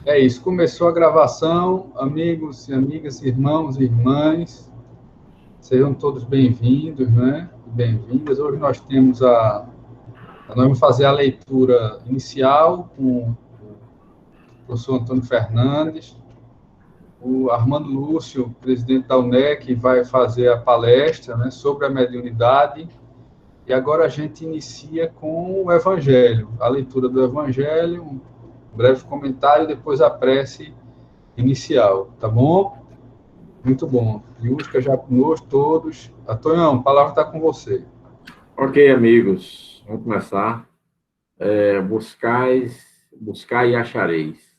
É isso, começou a gravação, amigos e amigas, irmãos e irmãs, sejam todos bem-vindos, né? Bem-vindas. Hoje nós vamos fazer a leitura inicial com o professor Antônio Fernandes, o Armando Lúcio, presidente da UNEC, vai fazer a palestra, né, sobre a mediunidade, e agora a gente inicia com o Evangelho, a leitura do Evangelho, um breve comentário, depois a prece inicial, tá bom? Muito bom. Yusca já conosco, todos. Antônio, a palavra está com você. Ok, amigos, vamos começar. Buscai e achareis.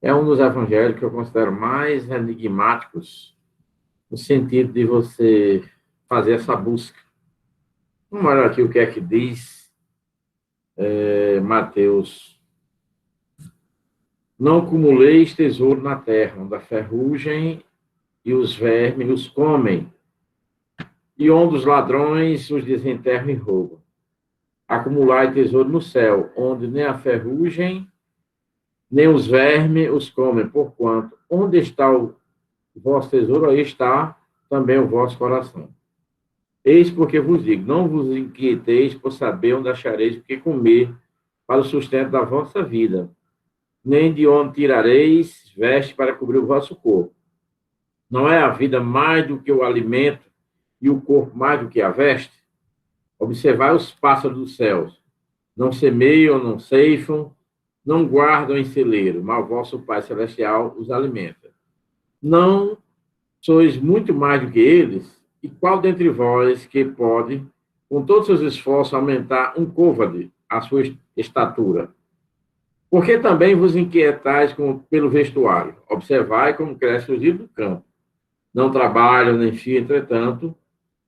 É um dos evangelhos que eu considero mais enigmáticos, no sentido de você fazer essa busca. Vamos olhar aqui o que é que diz Mateus. Não acumuleis tesouro na terra, onde a ferrugem e os vermes os comem, e onde os ladrões os desenterram e roubam. Acumulai tesouro no céu, onde nem a ferrugem, nem os vermes os comem, porquanto onde está o vosso tesouro, aí está também o vosso coração. Eis porque vos digo, não vos inquieteis por saber onde achareis o que comer para o sustento da vossa vida, nem de onde tirareis veste para cobrir o vosso corpo. Não é a vida mais do que o alimento e o corpo mais do que a veste? Observai os pássaros dos céus. Não semeiam, não ceifam, não guardam em celeiro, mas o vosso Pai Celestial os alimenta. Não sois muito mais do que eles? E qual dentre vós que pode, com todos os seus esforços, aumentar um côvado a sua estatura? Porque também vos inquietais pelo vestuário. Observai como crescem os lírios do campo. Não trabalham, nem fiam, entretanto,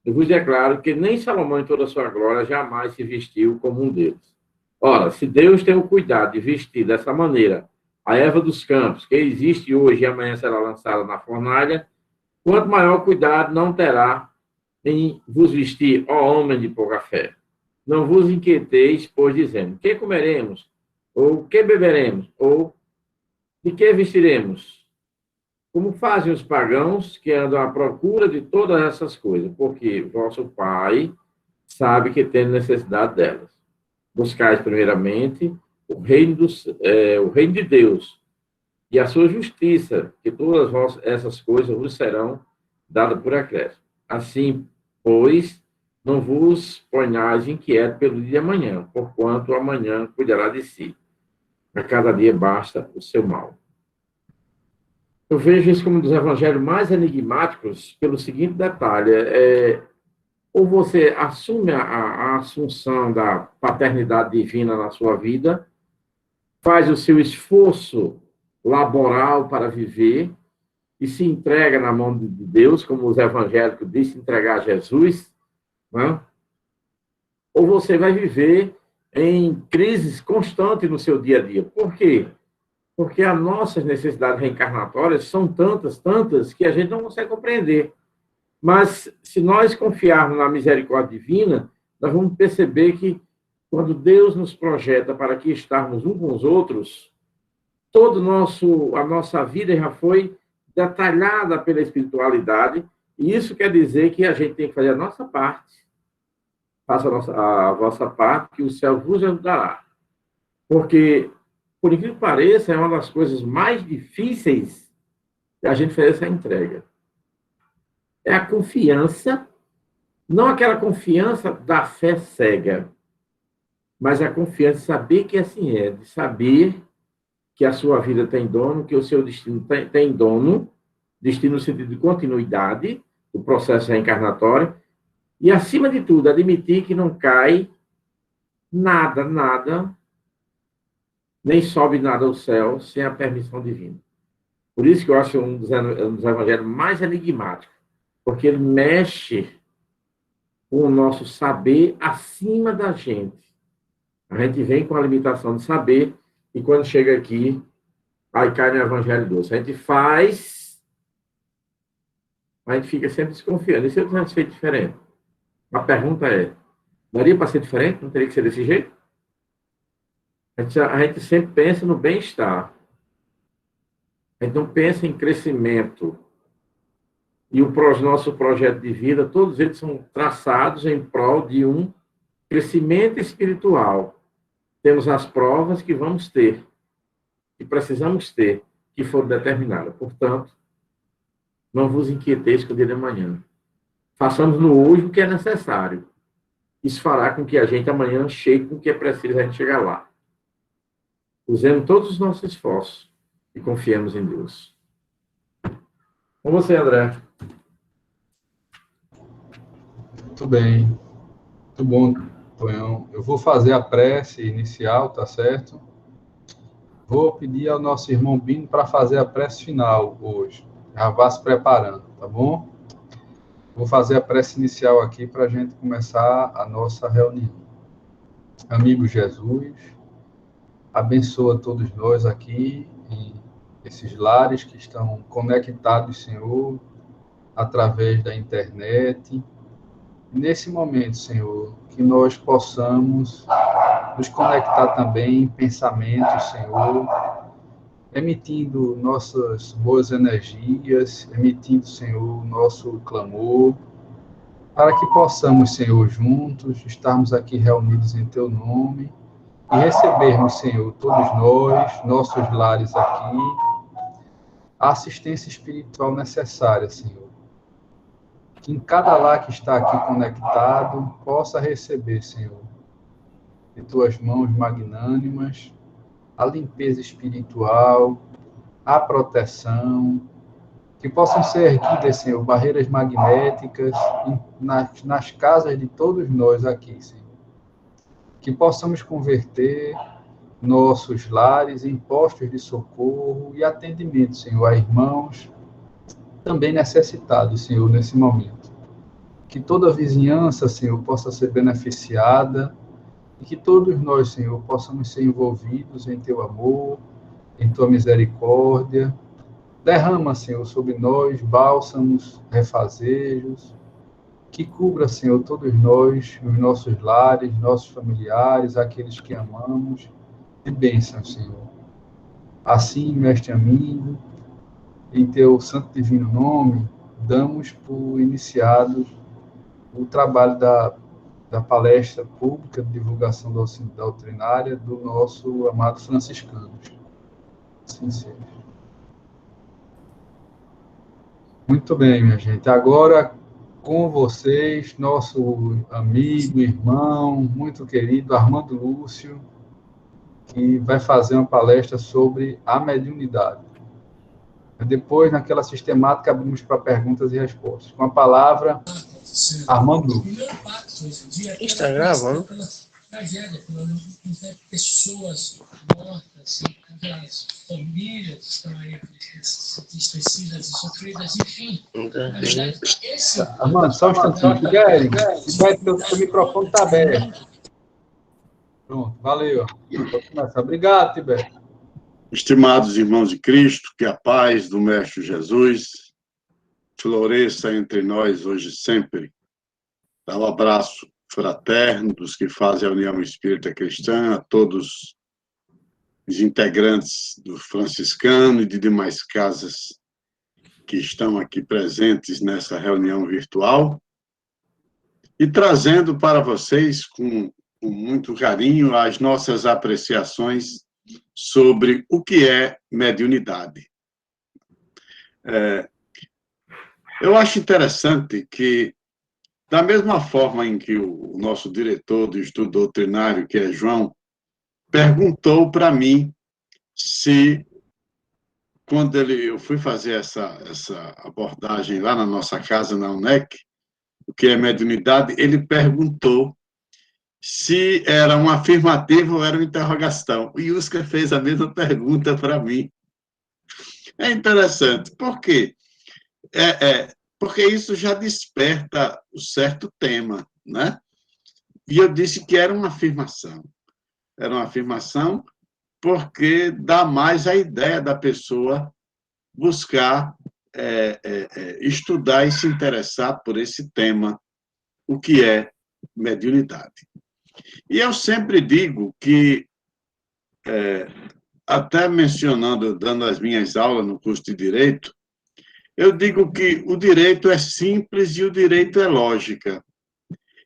eu vos declaro que nem Salomão, em toda a sua glória, jamais se vestiu como um deles. Ora, se Deus tem o cuidado de vestir dessa maneira a erva dos campos, que existe hoje e amanhã será lançada na fornalha, quanto maior cuidado não terá em vos vestir, ó homem de pouca fé. Não vos inquieteis, pois dizendo, que comeremos? Ou que beberemos? Ou de que vestiremos? Como fazem os pagãos que andam à procura de todas essas coisas, porque vosso Pai sabe que tem necessidade delas. Buscais primeiramente o reino de Deus e a sua justiça, que todas essas coisas vos serão dadas por acréscimo. Assim, pois, não vos ponhais inquietos pelo dia de amanhã, porquanto amanhã cuidará de si. A cada dia basta o seu mal. Eu vejo isso como um dos evangelhos mais enigmáticos pelo seguinte detalhe: ou você assume a assunção da paternidade divina na sua vida, faz o seu esforço laboral para viver e se entrega na mão de Deus, como os evangélicos dizem, entregar a Jesus, né? Ou você vai viver em crises constantes no seu dia a dia. Por quê? Porque as nossas necessidades reencarnatórias são tantas, que a gente não consegue compreender. Mas, se nós confiarmos na misericórdia divina, nós vamos perceber que, quando Deus nos projeta para que estarmos uns com os outros, a nossa vida já foi detalhada pela espiritualidade, e isso quer dizer que a gente tem que fazer a nossa parte. Faça a vossa parte, que o céu vos ajudará. Porque, por incrível que pareça, é uma das coisas mais difíceis de a gente fazer essa entrega. É a confiança, não aquela confiança da fé cega, mas a confiança de saber que assim é, de saber que a sua vida tem dono, que o seu destino tem dono, destino no sentido de continuidade, o processo reencarnatório, e, acima de tudo, admitir que não cai nada, nem sobe nada ao céu sem a permissão divina. Por isso que eu acho um dos evangelhos mais enigmáticos, porque ele mexe com o nosso saber acima da gente. A gente vem com a limitação de saber, e quando chega aqui, aí cai no evangelho doce. A gente faz, mas a gente fica sempre desconfiando. E se eu tivesse feito diferente? A pergunta é, daria para ser diferente? Não teria que ser desse jeito? A gente sempre pensa no bem-estar. A gente não pensa em crescimento. E o nosso projeto de vida, todos eles são traçados em prol de um crescimento espiritual. Temos as provas que vamos ter, que precisamos ter, que foram determinadas. Portanto, não vos inquieteis com o dia de amanhã. Façamos no hoje o que é necessário. Isso fará com que a gente amanhã chegue com o que é preciso a gente chegar lá. Usemos todos os nossos esforços e confiemos em Deus. Com você, André. Muito bem. Muito bom, Tonhão. Eu vou fazer a prece inicial, tá certo? Vou pedir ao nosso irmão Bino para fazer a prece final hoje. Já vá se preparando, tá bom? Vou fazer a prece inicial aqui para a gente começar a nossa reunião. Amigo Jesus, abençoa todos nós aqui em esses lares que estão conectados, Senhor, através da internet. Nesse momento, Senhor, que nós possamos nos conectar também em pensamentos, Senhor, emitindo nossas boas energias, emitindo, Senhor, nosso clamor, para que possamos, Senhor, juntos, estarmos aqui reunidos em Teu nome e recebermos, Senhor, todos nós, nossos lares aqui, a assistência espiritual necessária, Senhor. Que em cada lar que está aqui conectado possa receber, Senhor, de Tuas mãos magnânimas, a limpeza espiritual, a proteção, que possam ser erguidas, Senhor, barreiras magnéticas nas casas de todos nós aqui, Senhor. Que possamos converter nossos lares em postos de socorro e atendimento, Senhor, a irmãos também necessitados, Senhor, nesse momento. Que toda a vizinhança, Senhor, possa ser beneficiada e que todos nós, Senhor, possamos ser envolvidos em Teu amor, em Tua misericórdia. Derrama, Senhor, sobre nós bálsamos, refazejos, que cubra, Senhor, todos nós, os nossos lares, nossos familiares, aqueles que amamos, de bênção, Senhor. Assim, mestre amigo, em Teu santo divino nome, damos por iniciado o trabalho da palestra pública de divulgação doutrinária do nosso amado franciscano. Assim seja. Muito bem, minha gente. Agora, com vocês, nosso amigo, irmão, muito querido, Armando Lúcio, que vai fazer uma palestra sobre a mediunidade. Depois, naquela sistemática, abrimos para perguntas e respostas. Com a palavra, Armando Lúcio. Está gravando. Tragédia, pessoas mortas, as famílias estão aí esquecidas e sofridas, enfim. Armando, só um instantinho. Tibério, seu microfone está aberto. Pronto, valeu. Pode começar. Obrigado, Tibério. Estimados irmãos de Cristo, que a paz do Mestre Jesus floresça entre nós hoje e sempre. Dá um abraço fraterno dos que fazem a União Espírita Cristã, a todos os integrantes do franciscano e de demais casas que estão aqui presentes nessa reunião virtual, e trazendo para vocês, com muito carinho, as nossas apreciações sobre o que é mediunidade. Eu acho interessante que, da mesma forma em que o nosso diretor do estudo doutrinário, que é João, perguntou para mim se, quando eu fui fazer essa abordagem lá na nossa casa, na UNEC, o que é mediunidade, ele perguntou se era uma afirmativa ou era uma interrogação. O Yuska fez a mesma pergunta para mim. É interessante, por quê? Porque isso já desperta um certo tema, né? E eu disse que era uma afirmação. Era uma afirmação porque dá mais a ideia da pessoa buscar estudar e se interessar por esse tema, o que é mediunidade. E eu sempre digo que até mencionando, dando as minhas aulas no curso de Direito, eu digo que o direito é simples e o direito é lógica.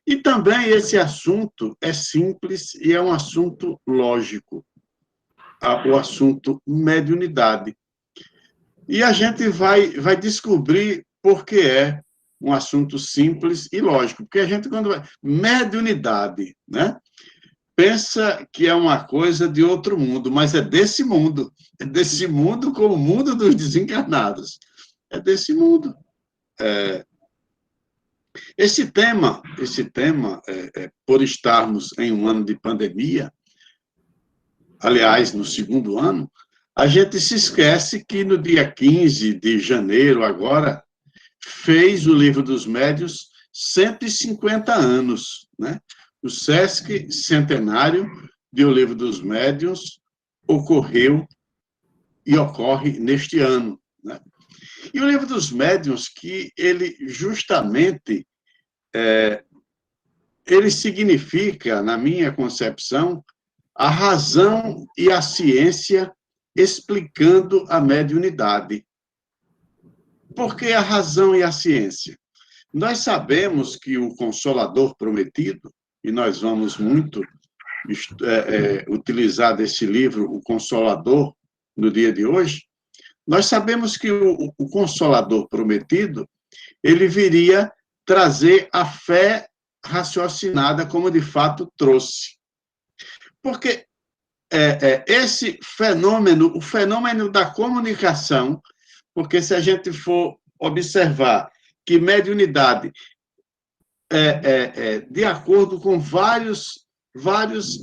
E também esse assunto é simples e é um assunto lógico, o assunto mediunidade. E a gente vai descobrir por que é um assunto simples e lógico. Porque a gente, quando vai... Mediunidade, né? Pensa que é uma coisa de outro mundo, mas é desse mundo. É desse mundo como o mundo dos desencarnados. É desse mundo. Esse tema, por estarmos em um ano de pandemia, aliás, no segundo ano, a gente se esquece que no dia 15 de janeiro, agora, fez o Livro dos Médiuns 150 anos, né? O Sesc Centenário de O Livro dos Médiuns ocorreu e ocorre neste ano, né? E o Livro dos Médiuns, que ele justamente, ele significa, na minha concepção, a razão e a ciência explicando a mediunidade. Por que a razão e a ciência? Nós sabemos que o Consolador Prometido, e nós vamos muito utilizar desse livro, O Consolador, no dia de hoje, nós sabemos que o Consolador Prometido, ele viria trazer a fé raciocinada como de fato trouxe. Porque esse fenômeno, o fenômeno da comunicação, porque se a gente for observar que mediunidade de acordo com vários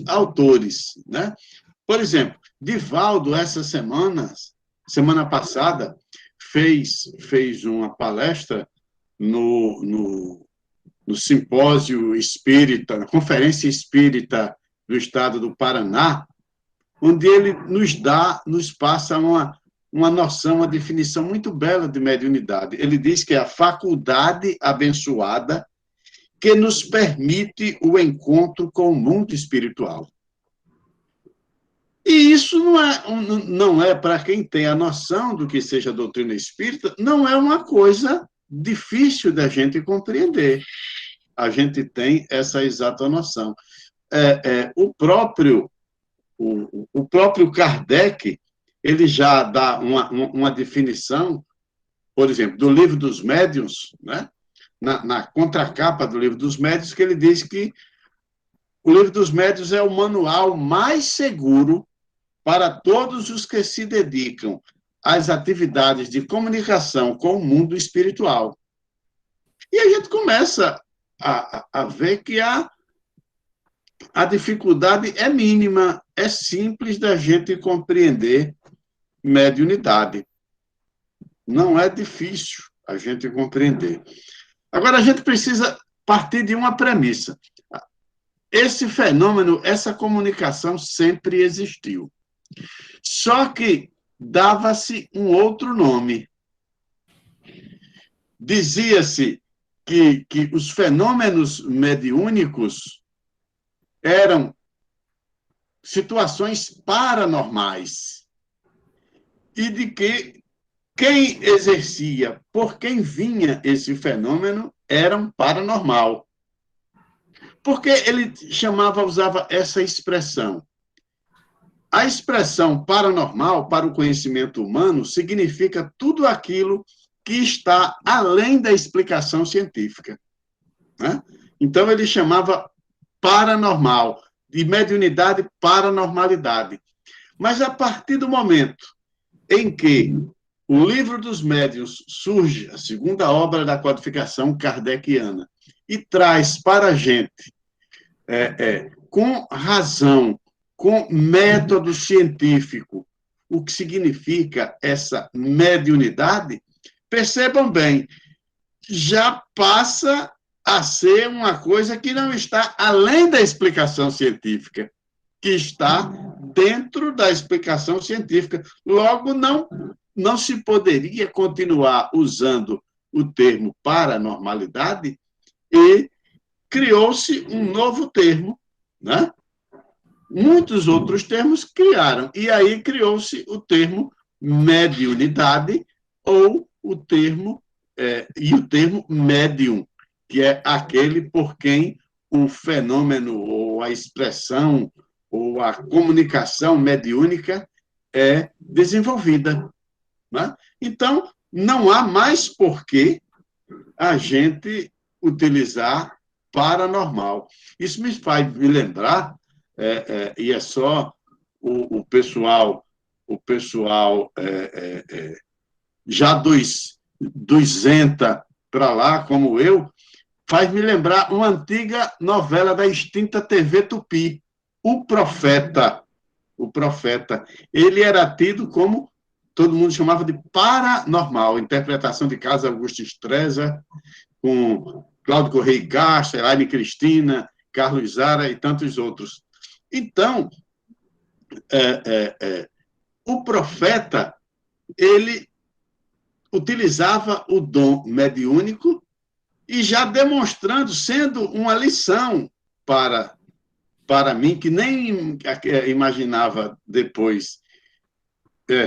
autores, né? Por exemplo, Divaldo, essa semana passada, fez uma palestra no simpósio espírita, na Conferência Espírita do Estado do Paraná, onde ele nos passa uma noção, uma definição muito bela de mediunidade. Ele diz que é a faculdade abençoada que nos permite o encontro com o mundo espiritual. E isso não é para quem tem a noção do que seja a doutrina espírita, não é uma coisa difícil da gente compreender. A gente tem essa exata noção. O próprio Kardec, ele já dá uma definição, por exemplo, do Livro dos Médiuns, né? Na contracapa do Livro dos Médiuns, que ele diz que o Livro dos Médiuns é o manual mais seguro para todos os que se dedicam às atividades de comunicação com o mundo espiritual. E a gente começa a ver que a dificuldade é mínima, é simples da gente compreender mediunidade. Não é difícil a gente compreender. Agora, a gente precisa partir de uma premissa. Esse fenômeno, essa comunicação sempre existiu. Só que dava-se um outro nome. Dizia-se que os fenômenos mediúnicos eram situações paranormais e de que quem exercia, por quem vinha esse fenômeno, era um paranormal. Porque ele usava essa expressão. A expressão paranormal, para o conhecimento humano, significa tudo aquilo que está além da explicação científica, né? Então, ele chamava paranormal, de mediunidade, paranormalidade. Mas, a partir do momento em que o Livro dos Médiuns surge, a segunda obra da codificação kardeciana, e traz para a gente, com razão, com método científico, o que significa essa mediunidade, percebam bem, já passa a ser uma coisa que não está além da explicação científica, que está dentro da explicação científica. Logo, não se poderia continuar usando o termo paranormalidade e criou-se um novo termo, né? muitos outros termos criaram. E aí criou-se o termo mediunidade ou o termo médium, que é aquele por quem o fenômeno ou a expressão ou a comunicação mediúnica é desenvolvida. Né? Então, não há mais por que a gente utilizar paranormal. Isso me faz me lembrar, e é só o pessoal já dos Enta para lá, como eu, faz me lembrar uma antiga novela da extinta TV Tupi, O Profeta. O Profeta. Ele era tido como, todo mundo chamava de paranormal, interpretação de Carlos Augusto Streza, com Cláudio Correia e Castro, Elaine Cristina, Carlos Zara e tantos outros. Então, o Profeta, ele utilizava o dom mediúnico e já demonstrando, sendo uma lição para mim, que nem imaginava depois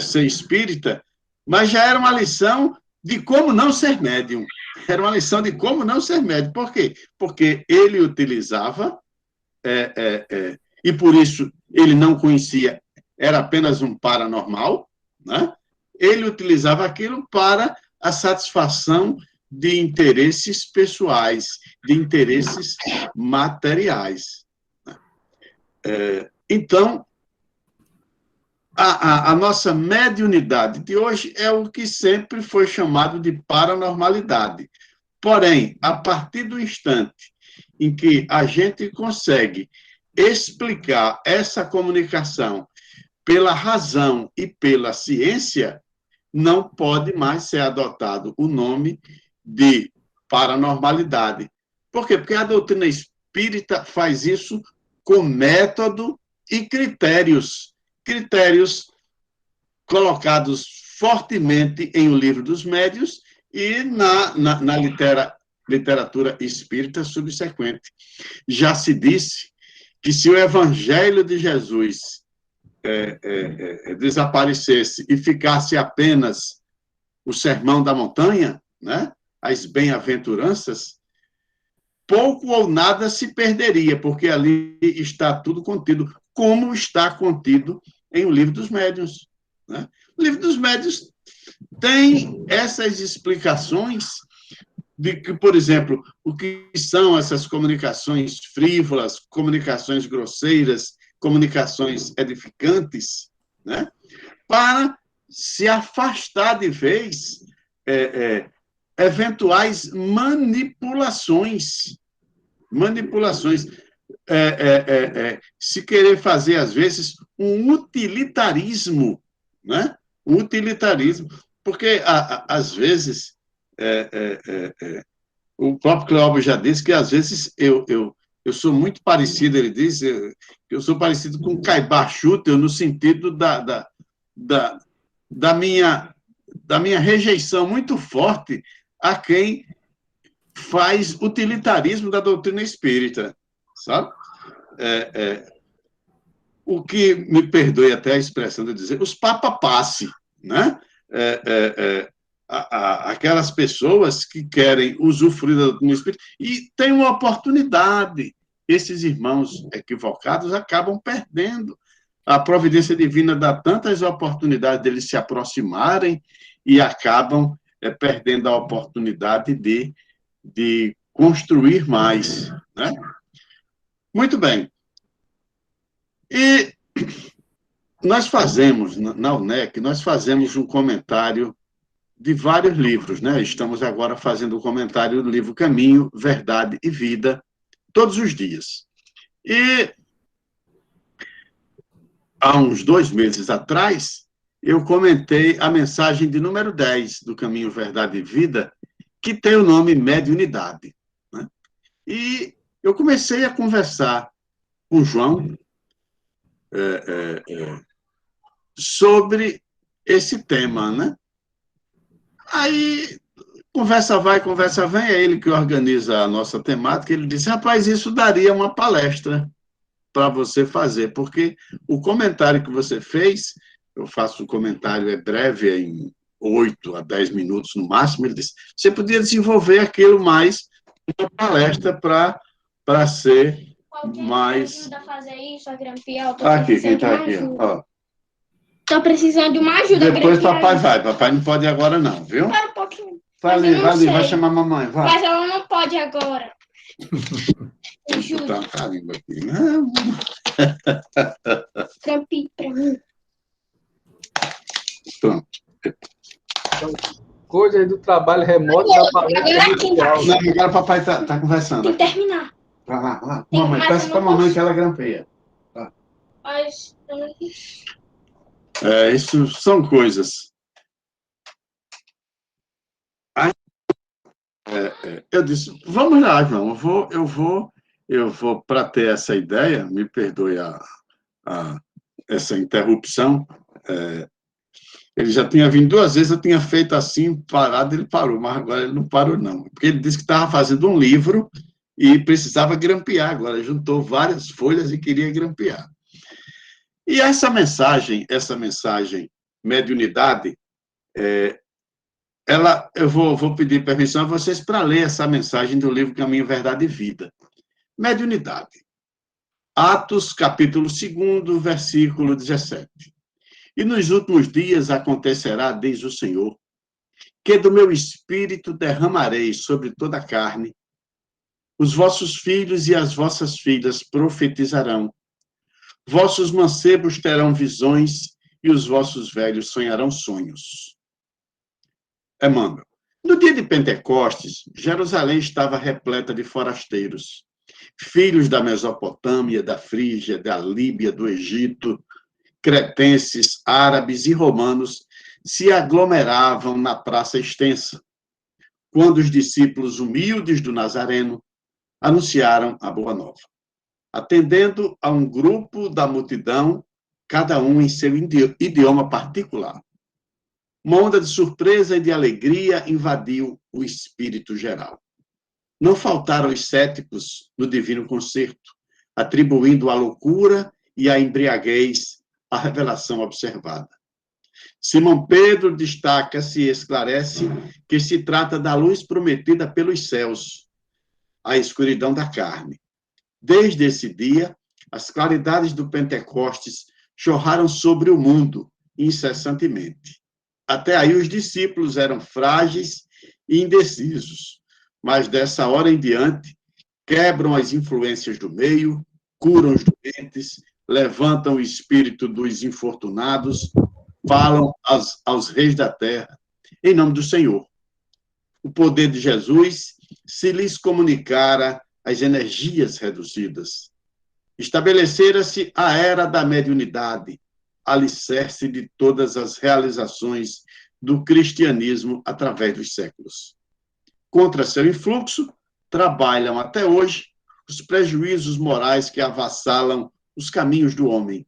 ser espírita, mas já era uma lição de como não ser médium. Era uma lição de como não ser médium. Por quê? Porque ele utilizava, e por isso ele não conhecia, era apenas um paranormal, né? Ele utilizava aquilo para a satisfação de interesses pessoais, de interesses materiais. Então, a nossa mediunidade de hoje é o que sempre foi chamado de paranormalidade. Porém, a partir do instante em que a gente consegue explicar essa comunicação pela razão e pela ciência, não pode mais ser adotado o nome de paranormalidade. Por quê? Porque a doutrina espírita faz isso com método e critérios colocados fortemente em O Livro dos Médiuns e na literatura espírita subsequente. Já se disse que se o Evangelho de Jesus desaparecesse e ficasse apenas o Sermão da Montanha, né, as bem-aventuranças, pouco ou nada se perderia, porque ali está tudo contido, como está contido em O Livro dos Médiuns. Né? O Livro dos Médiuns tem essas explicações de que, por exemplo, o que são essas comunicações frívolas, comunicações grosseiras, comunicações edificantes, né? Para se afastar de vez eventuais manipulações. Se querer fazer, às vezes, um utilitarismo, né? Um utilitarismo, porque, às vezes, o próprio Cleóbio já disse que, às vezes, eu sou muito parecido, ele diz, que eu sou parecido com Caibá Schutter, no sentido da minha rejeição muito forte a quem faz utilitarismo da doutrina espírita, sabe? O que, me perdoe até a expressão de dizer, os papapasse, né? Aquelas pessoas que querem usufruir da doutrina espírita e têm uma oportunidade. Esses irmãos equivocados acabam perdendo. A providência divina dá tantas oportunidades deles se aproximarem e acabam perdendo a oportunidade de construir mais. Né? Muito bem. E nós fazemos, na UNEC, nós fazemos um comentário de vários livros, né? Estamos agora fazendo o comentário do livro Caminho, Verdade e Vida, todos os dias. E há uns 2 meses atrás, eu comentei a mensagem de número 10 do Caminho, Verdade e Vida, que tem o nome Mediunidade. Né? E eu comecei a conversar com o João sobre esse tema, né? Aí, conversa vai, conversa vem, é ele que organiza a nossa temática, ele disse, rapaz, isso daria uma palestra. para você fazer, porque o comentário que você fez, eu faço o comentário, é breve, em 8 a 10 minutos no máximo, ele disse, você podia desenvolver aquilo mais uma palestra para ser mais... Ajuda a fazer isso, a grampear, Aqui, quem está aqui, ó. Tô precisando de uma ajuda. Depois papai vai, papai não pode ir agora não, viu? Para um pouquinho. Vai ali, vai chamar a mamãe, vai. Mas ela não pode agora. Ajuda. Tá um carimbo aqui. Não. Grampeie para mim. Pronto. Coisa aí do trabalho remoto da palestra virtual. Não, agora o papai tá conversando. Tem que terminar. Vai lá. Mamãe, peça pra mamãe que ela grampeia. Mas... Isso são coisas. Eu disse, vamos lá, João, eu vou para ter essa ideia, me perdoe essa interrupção. Ele já tinha vindo 2 vezes, eu tinha feito assim, parado, ele parou, mas agora ele não parou, não. Porque ele disse que estava fazendo um livro e precisava grampear agora, juntou várias folhas e queria grampear. E essa mensagem, mediunidade, eu vou pedir permissão a vocês para ler essa mensagem do livro Caminho, Verdade e Vida. Mediunidade. Atos, capítulo 2, versículo 17. E nos últimos dias acontecerá, diz o Senhor, que do meu espírito derramarei sobre toda a carne. Os vossos filhos e as vossas filhas profetizarão. Vossos mancebos terão visões e os vossos velhos sonharão sonhos. Emmanuel. No dia de Pentecostes, Jerusalém estava repleta de forasteiros, filhos da Mesopotâmia, da Frígia, da Líbia, do Egito, cretenses, árabes e romanos se aglomeravam na praça extensa, quando os discípulos humildes do Nazareno anunciaram a Boa Nova, atendendo a um grupo da multidão, cada um em seu idioma particular. Uma onda de surpresa e de alegria invadiu o espírito geral. Não faltaram os céticos no divino concerto, atribuindo à loucura e à embriaguez a revelação observada. Simão Pedro destaca-se e esclarece que se trata da luz prometida pelos céus, a escuridão da carne. Desde esse dia, as claridades do Pentecostes jorraram sobre o mundo incessantemente. Até aí os discípulos eram frágeis e indecisos, mas dessa hora em diante quebram as influências do meio, curam os doentes, levantam o espírito dos infortunados, falam aos reis da terra, em nome do Senhor. O poder de Jesus se lhes comunicara as energias reduzidas. Estabelecera-se a era da mediunidade, alicerce de todas as realizações do cristianismo através dos séculos. Contra seu influxo, trabalham até hoje os prejuízos morais que avassalam os caminhos do homem.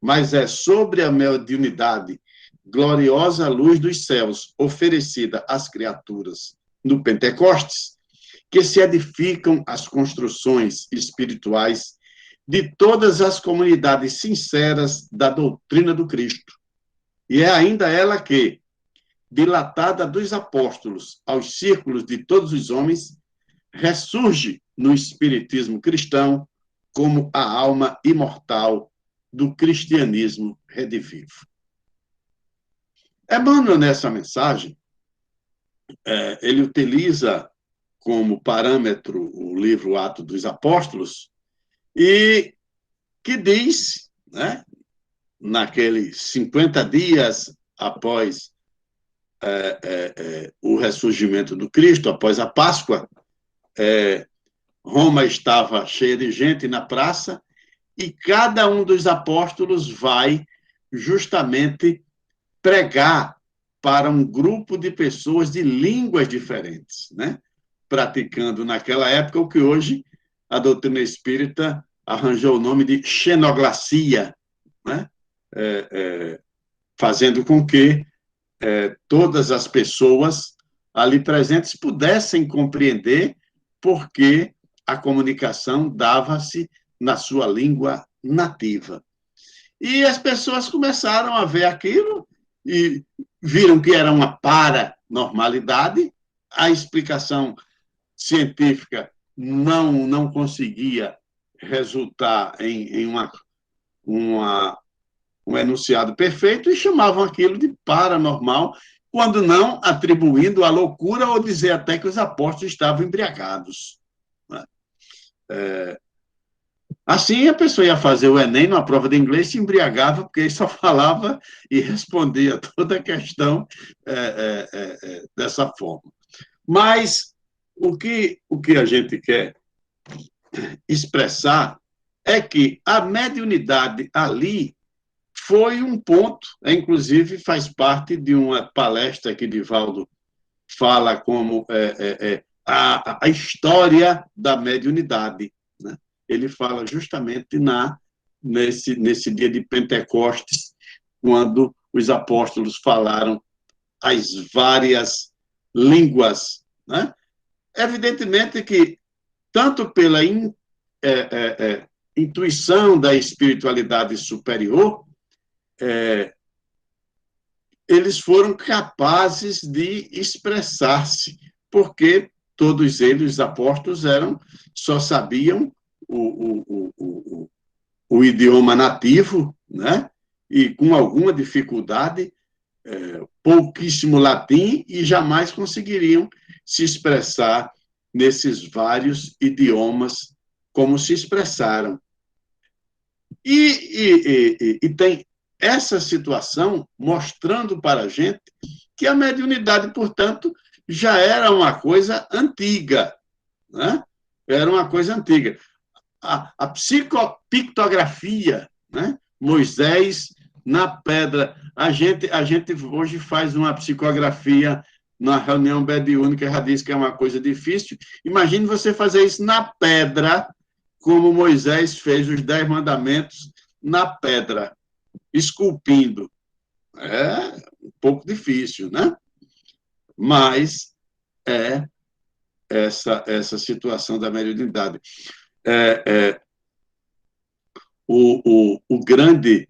Mas é sobre a mediunidade, gloriosa luz dos céus, oferecida às criaturas no Pentecostes, que se edificam as construções espirituais de todas as comunidades sinceras da doutrina do Cristo. E é ainda ela que, dilatada dos apóstolos aos círculos de todos os homens, ressurge no espiritismo cristão como a alma imortal do cristianismo redivivo. Emmanuel, nessa mensagem, ele utiliza como parâmetro o livro Atos dos Apóstolos, e que diz, né, naqueles 50 dias após o ressurgimento do Cristo, após a Páscoa, Roma estava cheia de gente na praça, e cada um dos apóstolos vai justamente pregar para um grupo de pessoas de línguas diferentes, né? Praticando naquela época o que hoje a doutrina espírita arranjou o nome de xenoglacia, né? Fazendo com que todas as pessoas ali presentes pudessem compreender porque a comunicação dava-se na sua língua nativa. E as pessoas começaram a ver aquilo e viram que era uma paranormalidade, a explicação científica não conseguia resultar em um enunciado perfeito e chamavam aquilo de paranormal, quando não atribuindo a loucura ou dizer até que os apóstolos estavam embriagados. Assim, a pessoa ia fazer o Enem, numa prova de inglês, se embriagava, porque ele só falava e respondia toda a questão dessa forma. Mas o que a gente quer expressar é que a mediunidade ali foi um ponto, inclusive faz parte de uma palestra que Divaldo fala como a história da mediunidade, né? Ele fala justamente nesse dia de Pentecostes, quando os apóstolos falaram as várias línguas, né? Evidentemente que, tanto pela intuição da espiritualidade superior, eles foram capazes de expressar-se, porque todos eles, os apóstolos, só sabiam o idioma nativo, né? E com alguma dificuldade, pouquíssimo latim, e jamais conseguiriam se expressar nesses vários idiomas como se expressaram. E tem essa situação mostrando para a gente que a mediunidade, portanto, já era uma coisa antiga, né? Era uma coisa antiga. A psicopictografia, né? Moisés na pedra. A gente hoje faz uma psicografia na reunião mediúnica, já disse que é uma coisa difícil. Imagine você fazer isso na pedra, como Moisés fez os 10 mandamentos na pedra, esculpindo. É um pouco difícil, né? Mas essa situação da mediunidade. O grande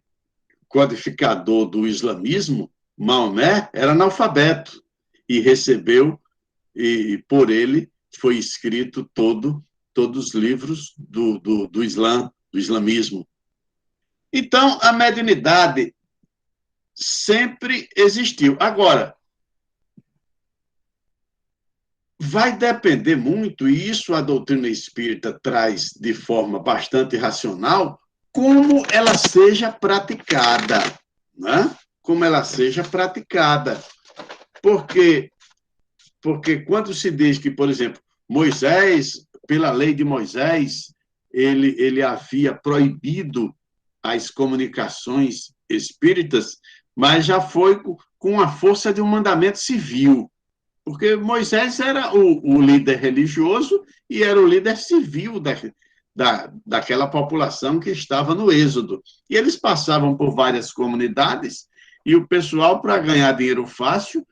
codificador do islamismo, Maomé, era analfabeto e recebeu, e por ele foi escrito todos os livros do Islã, do islamismo. Então, a mediunidade sempre existiu. Agora, vai depender muito, e isso a doutrina espírita traz de forma bastante racional, como ela seja praticada, né? Como ela seja praticada. Porque quando se diz que, por exemplo, Moisés, pela lei de Moisés, ele havia proibido as comunicações espíritas, mas já foi com a força de um mandamento civil. Porque Moisés era o líder religioso e era o líder civil daquela população que estava no Êxodo. E eles passavam por várias comunidades e o pessoal, para ganhar dinheiro fácil,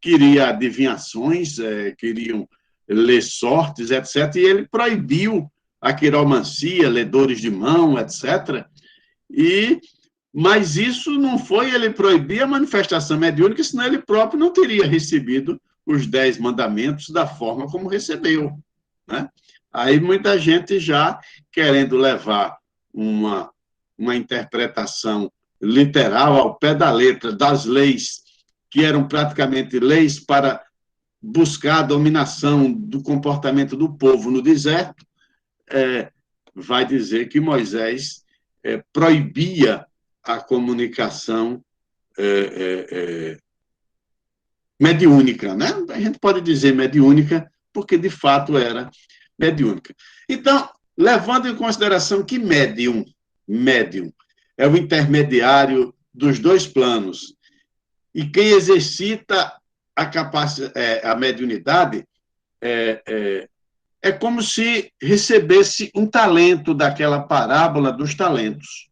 queria adivinhações, queriam ler sortes, etc. E ele proibiu a quiromancia, ledores de mão, etc. Mas isso não foi ele proibir a manifestação mediúnica, senão ele próprio não teria recebido os 10 mandamentos da forma como recebeu, né? Aí muita gente já querendo levar uma interpretação literal ao pé da letra das leis, que eram praticamente leis para buscar a dominação do comportamento do povo no deserto, vai dizer que Moisés proibia a comunicação mediúnica, né? A gente pode dizer mediúnica, porque de fato era mediúnica. Então, levando em consideração que médium é o intermediário dos dois planos, e quem exercita a mediunidade é como se recebesse um talento daquela parábola dos talentos.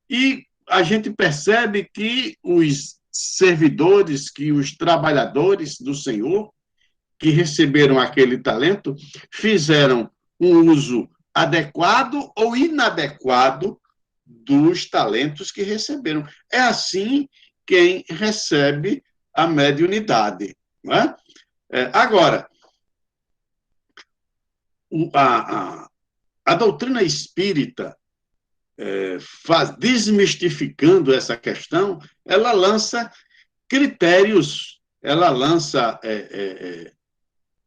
E a gente percebe que os servidores, que os trabalhadores do Senhor, que receberam aquele talento, fizeram um uso adequado ou inadequado dos talentos que receberam. É assim quem recebe a mediunidade. Não é? Agora, a doutrina espírita, desmistificando essa questão, ela lança critérios, ela lança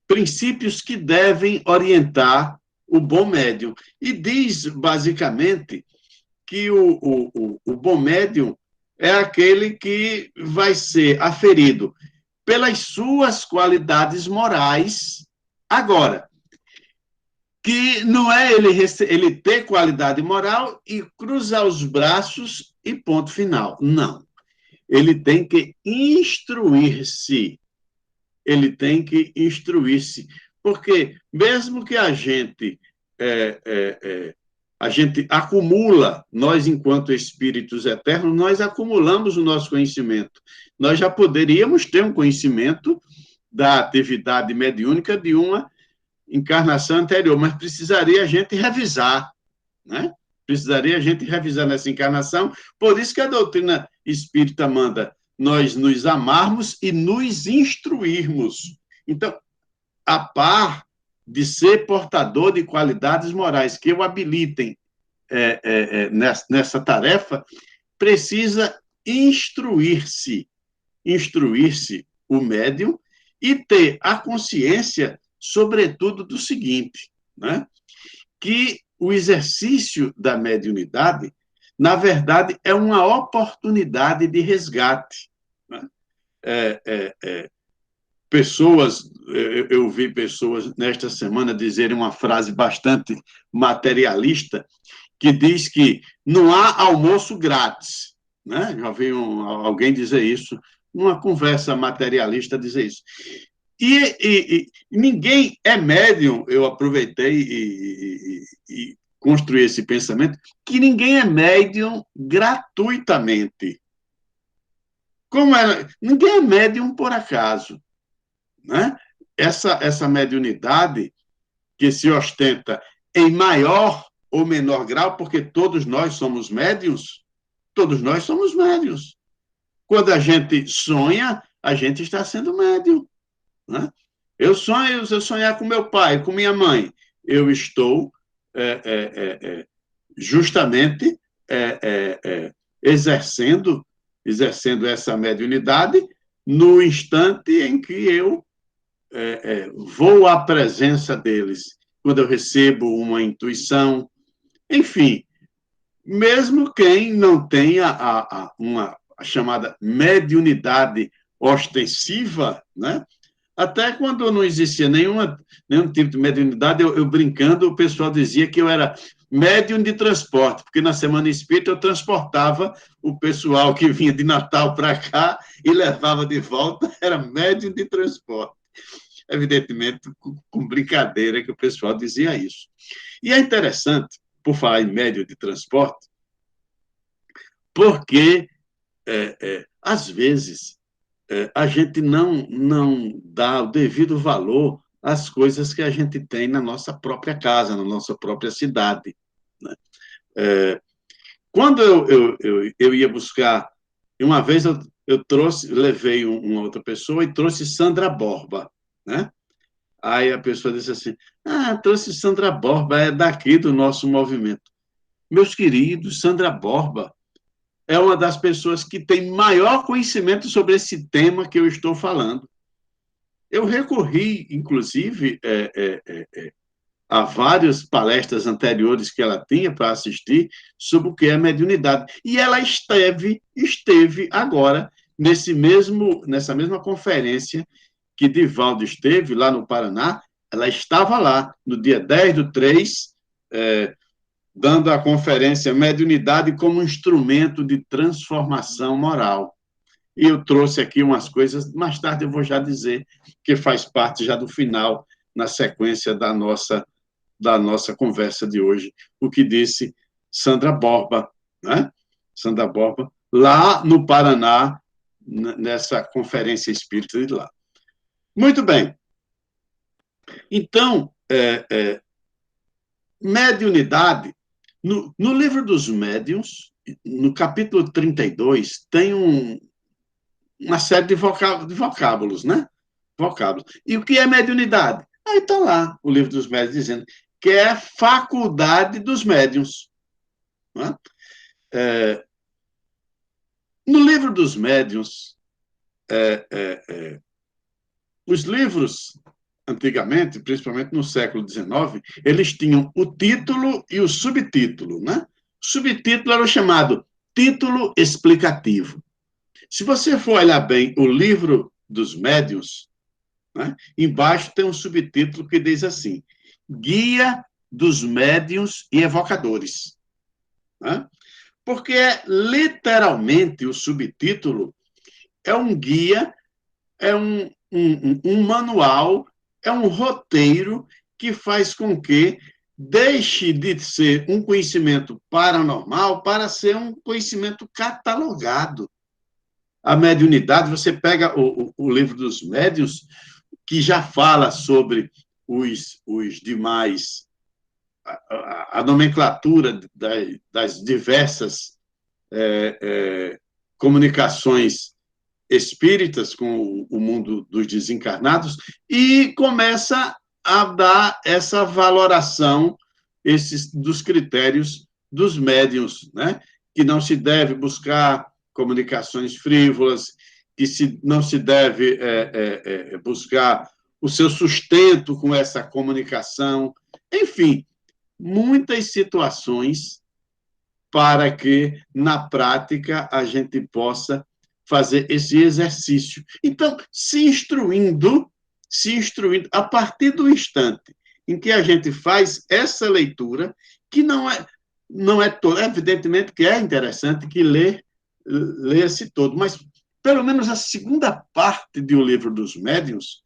princípios que devem orientar o bom médium. E diz, basicamente, que o bom médium é aquele que vai ser aferido pelas suas qualidades morais. Agora, que não é ele ter qualidade moral e cruzar os braços e ponto final. Não. Ele tem que instruir-se. Ele tem que instruir-se. Porque mesmo que a gente acumula, nós, enquanto espíritos eternos, nós acumulamos o nosso conhecimento. Nós já poderíamos ter um conhecimento da atividade mediúnica de uma encarnação anterior, mas precisaria a gente revisar, né? Precisaria a gente revisar nessa encarnação, por isso que a doutrina espírita manda nós nos amarmos e nos instruirmos. Então, a par de ser portador de qualidades morais que o habilitem nessa tarefa, precisa instruir-se o médium e ter a consciência, sobretudo, do seguinte, né? Que o exercício da mediunidade, na verdade, é uma oportunidade de resgate. Né? Eu vi pessoas nesta semana dizerem uma frase bastante materialista, que diz que não há almoço grátis. Né? Já vi alguém dizer isso, numa conversa materialista dizer isso. E ninguém é médium, eu aproveitei e construí esse pensamento, que ninguém é médium gratuitamente. Ninguém é médium por acaso. Né? Essa mediunidade que se ostenta em maior ou menor grau, porque todos nós somos médiuns, Quando a gente sonha, a gente está sendo médium. Né? Se eu sonhar com meu pai, com minha mãe, eu estou justamente exercendo essa mediunidade no instante em que eu vou à presença deles, quando eu recebo uma intuição, enfim, mesmo quem não tenha a chamada mediunidade ostensiva, né? Até quando não existia nenhum tipo de mediunidade, eu brincando, o pessoal dizia que eu era médium de transporte, porque na Semana Espírita eu transportava o pessoal que vinha de Natal para cá e levava de volta, era médium de transporte. Evidentemente, com brincadeira que o pessoal dizia isso. E é interessante, por falar em médium de transporte, porque, às vezes, a gente não dá o devido valor às coisas que a gente tem na nossa própria casa, na nossa própria cidade. Né? Quando eu ia buscar, uma vez eu levei uma outra pessoa e trouxe Sandra Borba, né? Aí a pessoa disse assim, trouxe Sandra Borba, é daqui do nosso movimento. Meus queridos, Sandra Borba é uma das pessoas que tem maior conhecimento sobre esse tema que eu estou falando. Eu recorri, inclusive, a várias palestras anteriores que ela tinha para assistir sobre o que é mediunidade. E ela esteve agora nessa mesma conferência que Divaldo esteve lá no Paraná. Ela estava lá no dia 10/3, dando a conferência Mediunidade como instrumento de transformação moral. E eu trouxe aqui umas coisas, mais tarde eu vou já dizer, que faz parte já do final, na sequência da nossa conversa de hoje, o que disse Sandra Borba, né? Sandra Borba, lá no Paraná, nessa conferência espírita de lá. Muito bem. Então, mediunidade, no livro dos médiuns, no capítulo 32, tem uma série de vocábulos, né? Vocábulos. E o que é mediunidade? Aí está lá o livro dos médiuns dizendo que é faculdade dos médiuns. Né? No livro dos médiuns, os livros, antigamente, principalmente no século XIX, eles tinham o título e o subtítulo. Né? O subtítulo era o chamado título explicativo. Se você for olhar bem o livro dos médiuns, né, embaixo tem um subtítulo que diz assim: Guia dos Médiuns e Evocadores. Né? Porque, literalmente, o subtítulo é um guia, é um manual, é um roteiro que faz com que deixe de ser um conhecimento paranormal para ser um conhecimento catalogado. A mediunidade, você pega o livro dos médiuns, que já fala sobre os demais, a nomenclatura das diversas comunicações espíritas com o mundo dos desencarnados, e começa a dar essa valoração dos critérios dos médiuns, né? Que não se deve buscar comunicações frívolas, que não se deve buscar o seu sustento com essa comunicação. Enfim, muitas situações para que, na prática, a gente possa fazer esse exercício. Então, se instruindo, a partir do instante em que a gente faz essa leitura, que não é toda, evidentemente que é interessante que leia-se todo, mas pelo menos a segunda parte do livro dos médiuns,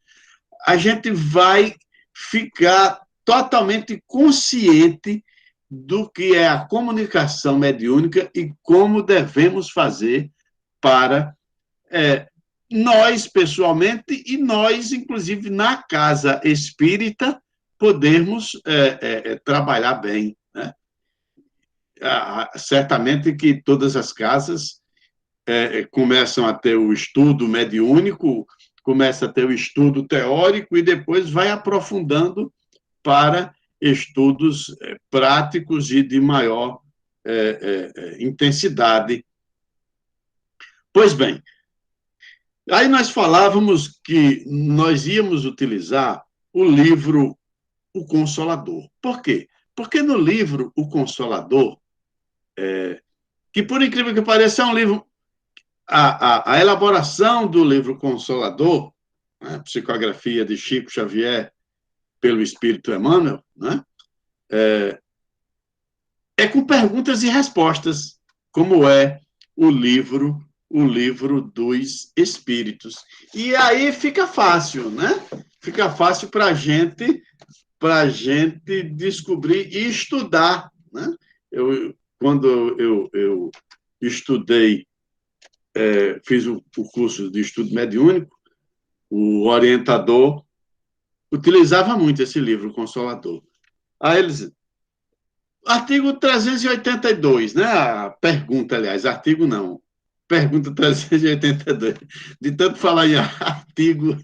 a gente vai ficar totalmente consciente do que é a comunicação mediúnica e como devemos fazer para nós, pessoalmente, e nós, inclusive, na casa espírita, podermos trabalhar bem. Né? Certamente que todas as casas começam a ter o estudo mediúnico, começa a ter o estudo teórico e depois vai aprofundando para estudos práticos e de maior intensidade. Pois bem, aí nós falávamos que nós íamos utilizar o livro O Consolador. Por quê? Porque no livro O Consolador, que por incrível que pareça é um livro, a elaboração do livro Consolador, a psicografia de Chico Xavier pelo Espírito Emmanuel, né, é com perguntas e respostas, como é o livro dos Espíritos. E aí fica fácil, né? Fica fácil para a gente descobrir e estudar. Né? Quando eu estudei, fiz o curso de estudo mediúnico, o orientador utilizava muito esse livro, Consolador. Aí eles... Artigo 382, né? A pergunta, aliás, artigo não. Pergunta 382. De tanto falar em artigo,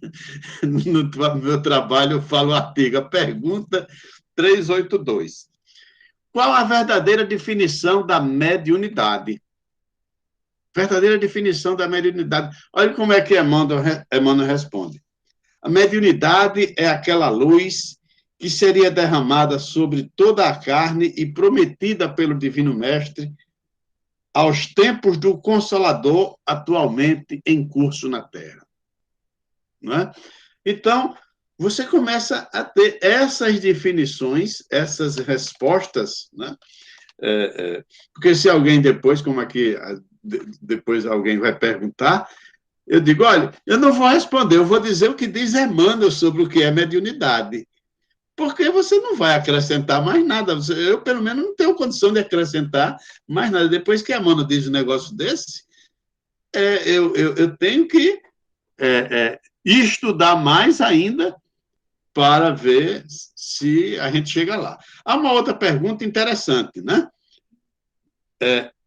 no meu trabalho eu falo artigo. A pergunta 382. Qual a verdadeira definição da mediunidade? Verdadeira definição da mediunidade. Olha como é que Emmanuel responde. A mediunidade é aquela luz que seria derramada sobre toda a carne e prometida pelo Divino Mestre aos tempos do Consolador atualmente em curso na Terra. Não é? Então, você começa a ter essas definições, essas respostas, né? Porque se alguém depois, como aqui, depois alguém vai perguntar, eu digo, olha, eu não vou responder, eu vou dizer o que diz Emmanuel sobre o que é mediunidade. Porque você não vai acrescentar mais nada. Eu, pelo menos, não tenho condição de acrescentar mais nada. Depois que a Emmanuel diz um negócio desse, eu tenho que estudar mais ainda para ver se a gente chega lá. Há uma outra pergunta interessante, né?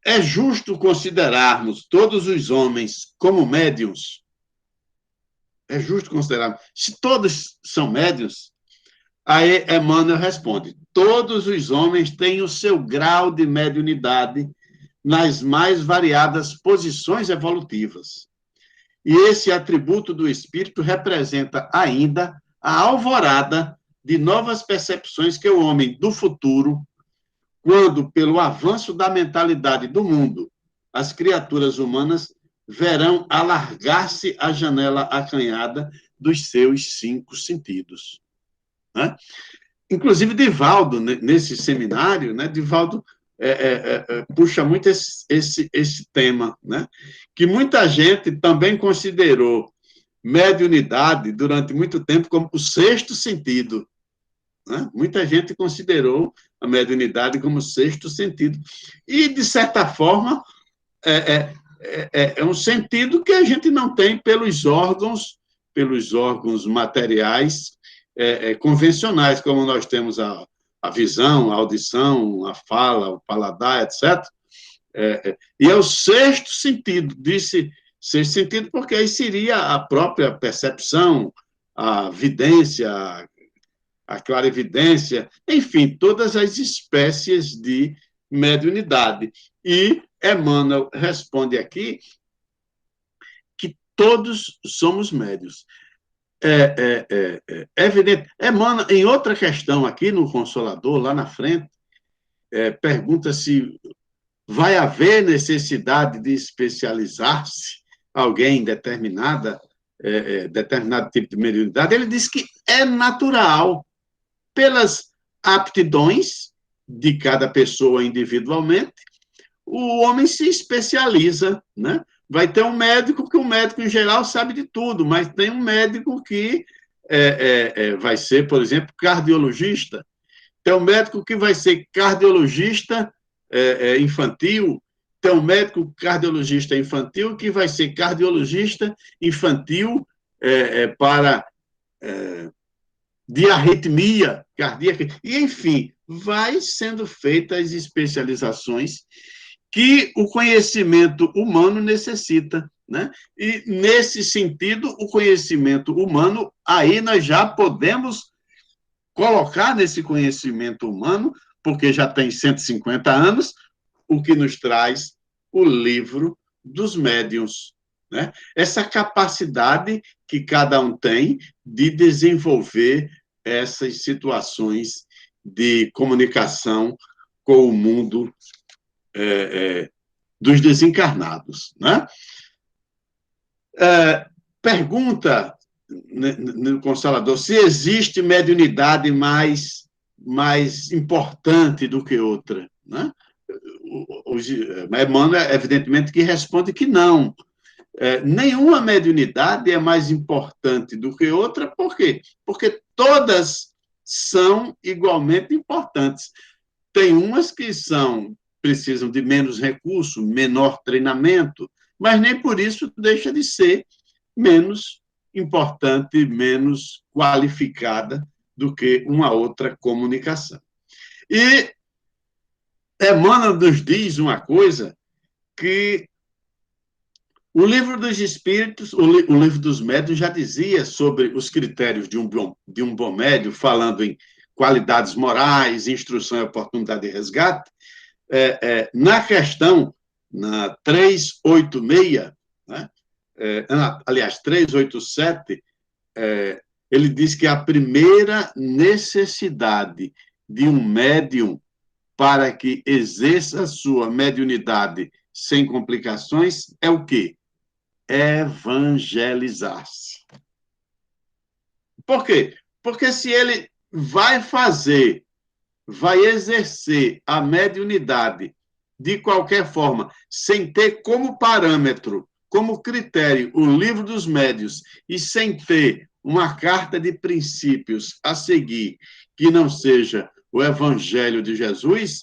É justo considerarmos todos os homens como médiuns? É justo considerarmos. Se todos são médiuns, aí Emmanuel responde: todos os homens têm o seu grau de mediunidade nas mais variadas posições evolutivas. E esse atributo do espírito representa ainda a alvorada de novas percepções que o homem do futuro, quando, pelo avanço da mentalidade do mundo, as criaturas humanas verão alargar-se a janela acanhada dos seus 5 sentidos. Né? Inclusive, Divaldo, nesse seminário, né, Divaldo puxa muito esse tema, né? Que muita gente também considerou mediunidade durante muito tempo como o 6º sentido. Né? Muita gente considerou a mediunidade como o 6º sentido. E, de certa forma, é um sentido que a gente não tem pelos órgãos materiais convencionais, como nós temos a visão, a audição, a fala, o paladar, etc. E é o 6º sentido, disse 6º sentido, porque aí seria a própria percepção, a vidência, a clarividência, enfim, todas as espécies de mediunidade. E Emmanuel responde aqui que todos somos médiuns. É evidente. Emmanuel, em outra questão aqui no Consolador, lá na frente, pergunta se vai haver necessidade de especializar-se alguém em determinado tipo de mediunidade. Ele diz que é natural, pelas aptidões de cada pessoa individualmente, o homem se especializa, né? Vai ter um médico que o médico, em geral, sabe de tudo, mas tem um médico que vai ser, por exemplo, cardiologista. Tem um médico que vai ser cardiologista infantil. Tem um médico cardiologista infantil que vai ser cardiologista infantil para de arritmia cardíaca. E, enfim, vai sendo feitas as especializações que o conhecimento humano necessita, né? E, nesse sentido, o conhecimento humano, aí nós já podemos colocar nesse conhecimento humano, porque já tem 150 anos, o que nos traz o livro dos médiuns, né? Essa capacidade que cada um tem de desenvolver essas situações de comunicação com o mundo dos desencarnados, né? Pergunta no Consolador se existe mediunidade mais importante do que outra, né? Emmanuel, evidentemente, que responde que não. Nenhuma mediunidade é mais importante do que outra. Por quê? Porque todas são igualmente importantes. Tem umas que precisam de menos recurso, menor treinamento, mas nem por isso deixa de ser menos importante, menos qualificada do que uma outra comunicação. E Emmanuel nos diz uma coisa que o livro dos Espíritos, o livro dos Médiuns já dizia sobre os critérios de um bom médium, falando em qualidades morais, instrução e oportunidade de resgate. Na questão, na 386, né? Aliás, 387, ele diz que a primeira necessidade de um médium para que exerça a sua mediunidade sem complicações é o quê? Evangelizar-se. Por quê? Porque se ele vai exercer a mediunidade de qualquer forma, sem ter como parâmetro, como critério, o livro dos médiuns, e sem ter uma carta de princípios a seguir, que não seja o Evangelho de Jesus,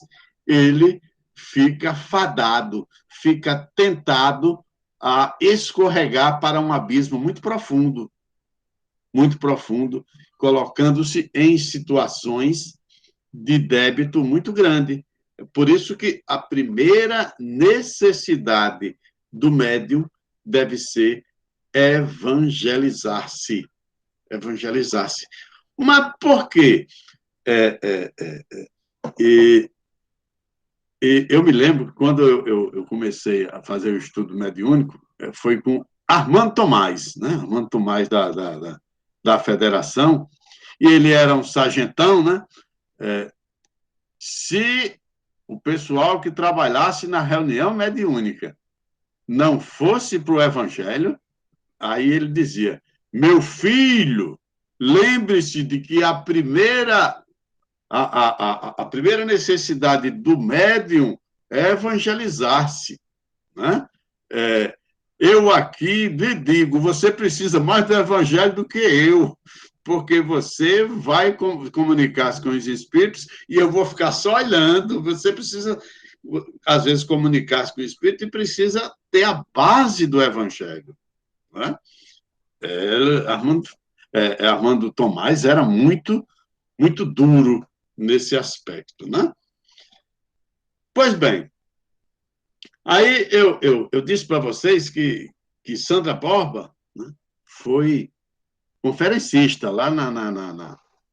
ele fica fadado, fica tentado a escorregar para um abismo muito profundo. muito profundo, colocando-se em situações de débito muito grande. Por isso que a primeira necessidade do médium deve ser evangelizar-se. Evangelizar-se. Mas por quê? E eu me lembro que quando eu comecei a fazer o estudo mediúnico, foi com Armando Tomás, né? Armando Tomás da Federação, e ele era um sargentão, né? Se o pessoal que trabalhasse na reunião mediúnica não fosse para o Evangelho, aí ele dizia: meu filho, lembre-se de que a primeira necessidade do médium é evangelizar-se, né? Eu aqui lhe digo, você precisa mais do evangelho do que eu, porque você vai comunicar-se com os espíritos e eu vou ficar só olhando. Você precisa, às vezes, comunicar-se com o espírito e precisa ter a base do evangelho, né? Armando Tomás era muito, muito duro nesse aspecto, né? Pois bem, aí eu disse para vocês que Sandra Borba, né, foi conferencista lá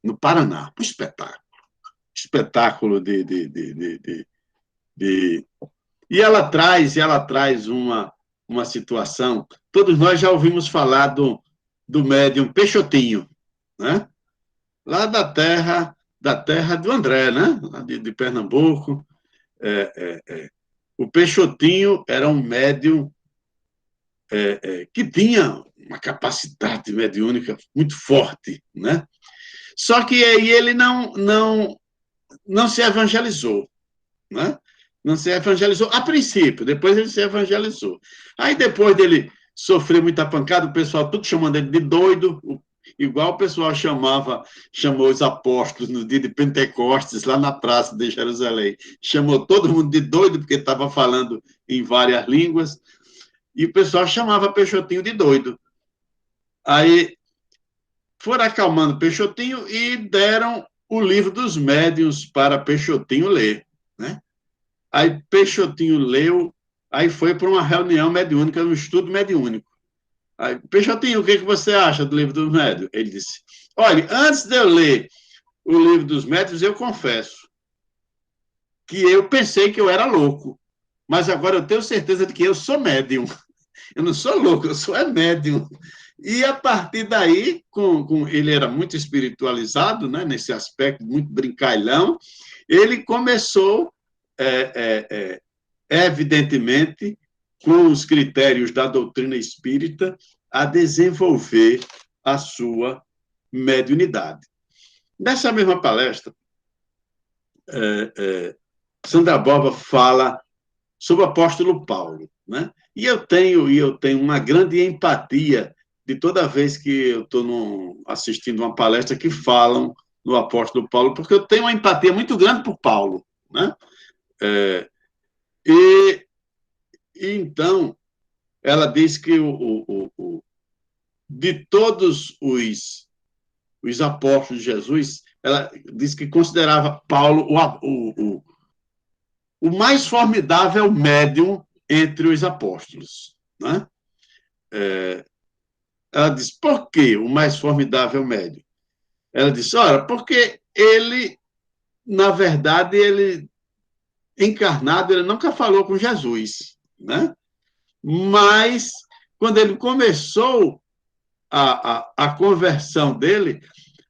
no Paraná, um espetáculo E ela traz uma situação. Todos nós já ouvimos falar do médium Peixotinho, né? Lá da terra do André, né? De Pernambuco. O Peixotinho era um médium que tinha uma capacidade mediúnica muito forte, né? Só que aí ele não se evangelizou, né? Não se evangelizou a princípio, depois ele se evangelizou. Aí, depois dele sofrer muita pancada, o pessoal tudo chamando ele de doido, igual o pessoal chamou os apóstolos no dia de Pentecostes, lá na praça de Jerusalém. Chamou todo mundo de doido, porque estava falando em várias línguas, e o pessoal chamava Peixotinho de doido. Aí foram acalmando Peixotinho e deram o livro dos médiuns para Peixotinho ler, né? Aí Peixotinho leu, aí foi para uma reunião mediúnica, um estudo mediúnico. Aí, Peixotinho, o que você acha do livro dos médiuns? Ele disse: olha, antes de eu ler o livro dos médiuns, eu confesso que eu pensei que eu era louco, mas agora eu tenho certeza de que eu sou médium. Eu não sou louco, eu sou médium. E a partir daí, ele era muito espiritualizado, né, nesse aspecto, muito brincalhão, ele começou, evidentemente, com os critérios da doutrina espírita, a desenvolver a sua mediunidade. Nessa mesma palestra, Sandra Borba fala sobre o apóstolo Paulo, né? E eu tenho uma grande empatia de toda vez que eu estou assistindo uma palestra que falam no apóstolo Paulo, porque eu tenho uma empatia muito grande por Paulo, né? Então, ela diz que de todos os apóstolos de Jesus, ela diz que considerava Paulo o mais formidável médium entre os apóstolos, né? Ela diz: por que o mais formidável médium? Ela diz: olha, porque ele, na verdade, ele encarnado, ele nunca falou com Jesus, né? Mas, quando ele começou a conversão dele,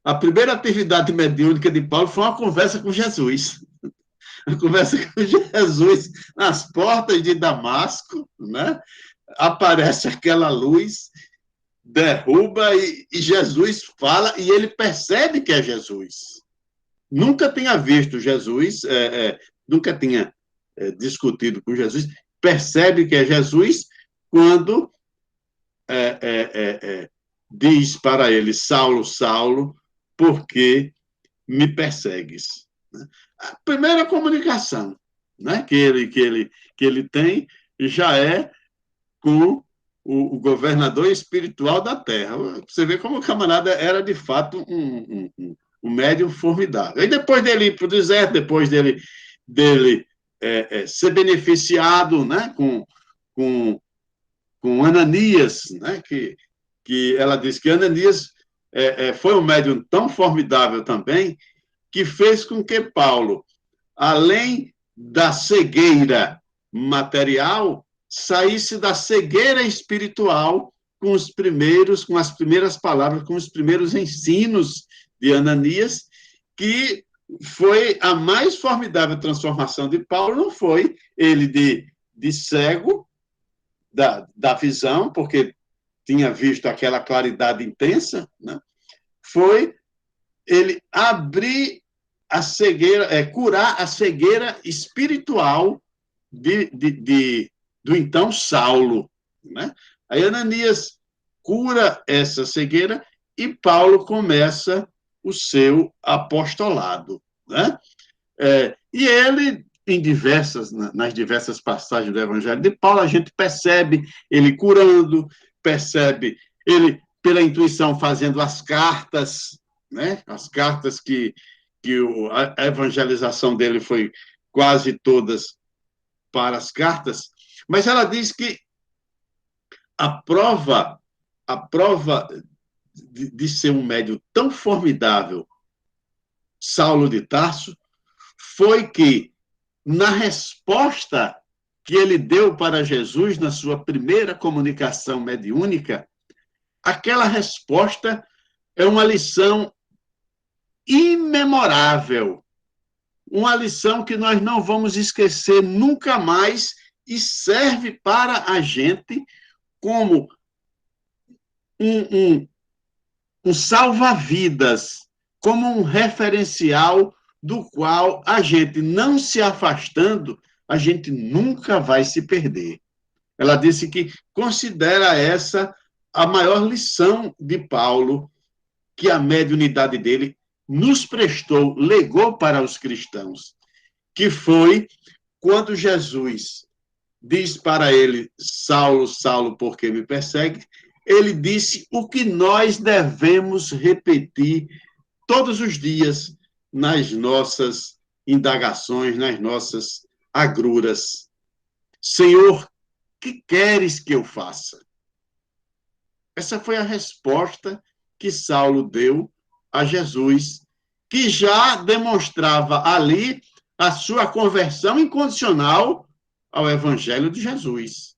a primeira atividade mediúnica de Paulo foi uma conversa com Jesus. A conversa com Jesus nas portas de Damasco, né? Aparece aquela luz, derruba e Jesus fala e ele percebe que é Jesus. Nunca tinha visto Jesus, nunca tinha discutido com Jesus, percebe que é Jesus quando diz para ele: Saulo, Saulo, por que me persegues? A primeira comunicação, né, que ele tem já é com o governador espiritual da terra. Você vê como o camarada era, de fato, um médium formidável. E depois dele ir para o deserto, depois dele ser beneficiado, né, com Ananias, né, que ela diz que Ananias foi um médium tão formidável também, que fez com que Paulo, além da cegueira material, saísse da cegueira espiritual com as primeiras palavras, com os primeiros ensinos de Ananias, que foi a mais formidável transformação de Paulo. Não foi ele de cego da visão, porque tinha visto aquela claridade intensa, né? Foi ele abrir a cegueira, curar a cegueira espiritual do então Saulo, né? Aí Ananias cura essa cegueira e Paulo começa o seu apostolado, né? E ele, nas diversas passagens do Evangelho de Paulo, a gente percebe ele curando, percebe ele, pela intuição, fazendo as cartas, né? As cartas que a evangelização dele foi quase todas para as cartas, mas ela diz que a prova de ser um médium tão formidável, Saulo de Tarso, foi que, na resposta que ele deu para Jesus na sua primeira comunicação mediúnica, aquela resposta é uma lição imemorável, uma lição que nós não vamos esquecer nunca mais e serve para a gente como um salva-vidas, como um referencial do qual a gente, não se afastando, a gente nunca vai se perder. Ela disse que considera essa a maior lição de Paulo, que a mediunidade dele nos prestou, legou para os cristãos, que foi quando Jesus diz para ele, Saulo, Saulo, por que me persegue? Ele disse o que nós devemos repetir todos os dias nas nossas indagações, nas nossas agruras. Senhor, que queres que eu faça? Essa foi a resposta que Saulo deu a Jesus, que já demonstrava ali a sua conversão incondicional ao Evangelho de Jesus.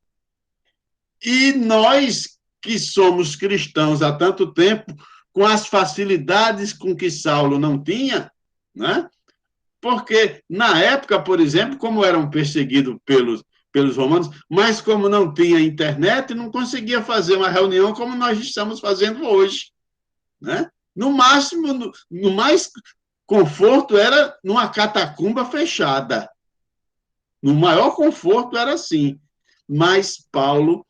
E nós, que somos cristãos há tanto tempo, com as facilidades com que Saulo não tinha, né? Porque, na época, por exemplo, como eram perseguidos pelos romanos, mas como não tinha internet, não conseguia fazer uma reunião como nós estamos fazendo hoje, né? No máximo, no mais conforto era numa catacumba fechada. No maior conforto era assim. Mas Paulo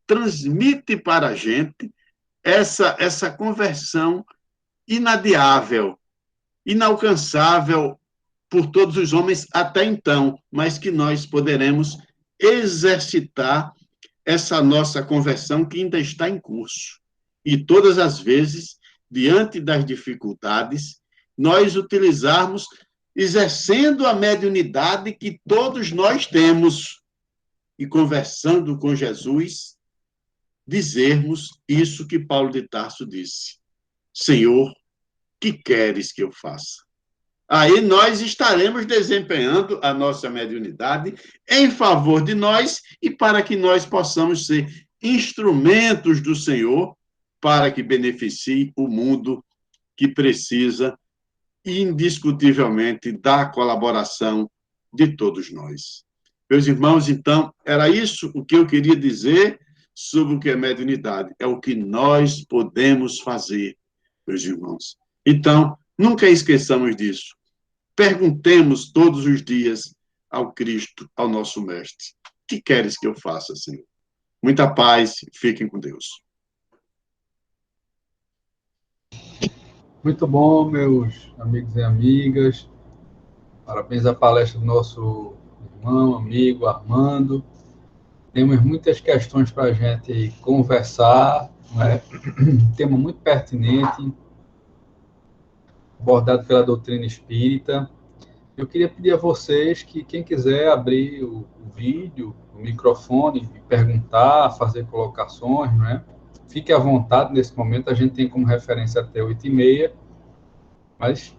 transmite para a gente essa conversão inadiável, inalcançável por todos os homens até então, mas que nós poderemos exercitar essa nossa conversão que ainda está em curso. E todas as vezes, diante das dificuldades, nós utilizarmos, exercendo a mediunidade que todos nós temos, e conversando com Jesus, dizermos isso que Paulo de Tarso disse: Senhor, que queres que eu faça? Aí nós estaremos desempenhando a nossa mediunidade em favor de nós e para que nós possamos ser instrumentos do Senhor para que beneficie o mundo que precisa indiscutivelmente da colaboração de todos nós. Meus irmãos, então, era isso o que eu queria dizer sobre o que é mediunidade. É o que nós podemos fazer, meus irmãos. Então, nunca esqueçamos disso. Perguntemos todos os dias ao Cristo, ao nosso Mestre: que queres que eu faça, Senhor? Muita paz, fiquem com Deus. Muito bom, meus amigos e amigas. Parabéns à palestra do nosso irmão, amigo Armando. Temos muitas questões para a gente conversar, né? Um tema muito pertinente, abordado pela doutrina espírita. Eu queria pedir a vocês que quem quiser abrir o vídeo, o microfone, e perguntar, fazer colocações, né? Fique à vontade nesse momento, a gente tem como referência até 8h30, mas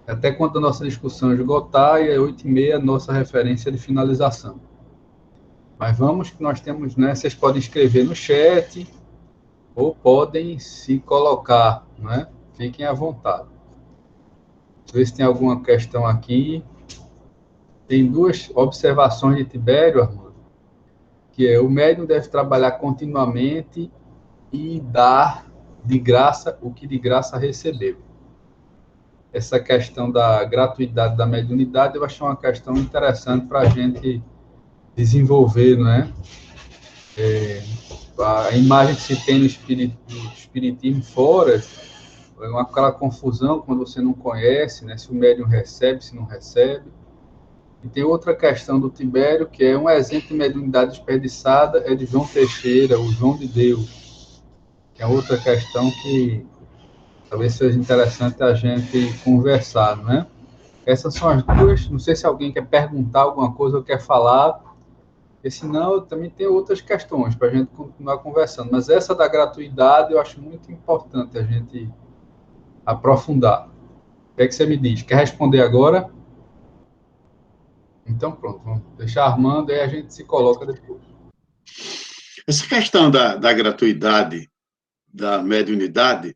até quando a nossa discussão esgotar, e é 8h30 a nossa referência de finalização. Mas vamos, que nós temos, né? Vocês podem escrever no chat, ou podem se colocar, né? Fiquem à vontade. Deixa eu ver se tem alguma questão aqui. Tem duas observações de Tibério, Armando, que é: o médium deve trabalhar continuamente e dar de graça o que de graça recebeu. Essa questão da gratuidade da mediunidade eu achei uma questão interessante para a gente desenvolver, não é? A imagem que se tem no espiritismo fora é aquela confusão quando você não conhece, né? Se o médium recebe, se não recebe. E tem outra questão do Tibério, que é um exemplo de mediunidade desperdiçada, é de João Teixeira, o João de Deus, que é outra questão que talvez seja interessante a gente conversar, não é? Essas são as duas. Não sei se alguém quer perguntar alguma coisa ou quer falar, porque senão também tem outras questões para a gente continuar conversando. Mas essa da gratuidade eu acho muito importante a gente aprofundar. O que é que você me diz? Quer responder agora? Então pronto, vamos deixar Armando, aí a gente se coloca depois. Essa questão da gratuidade, da mediunidade,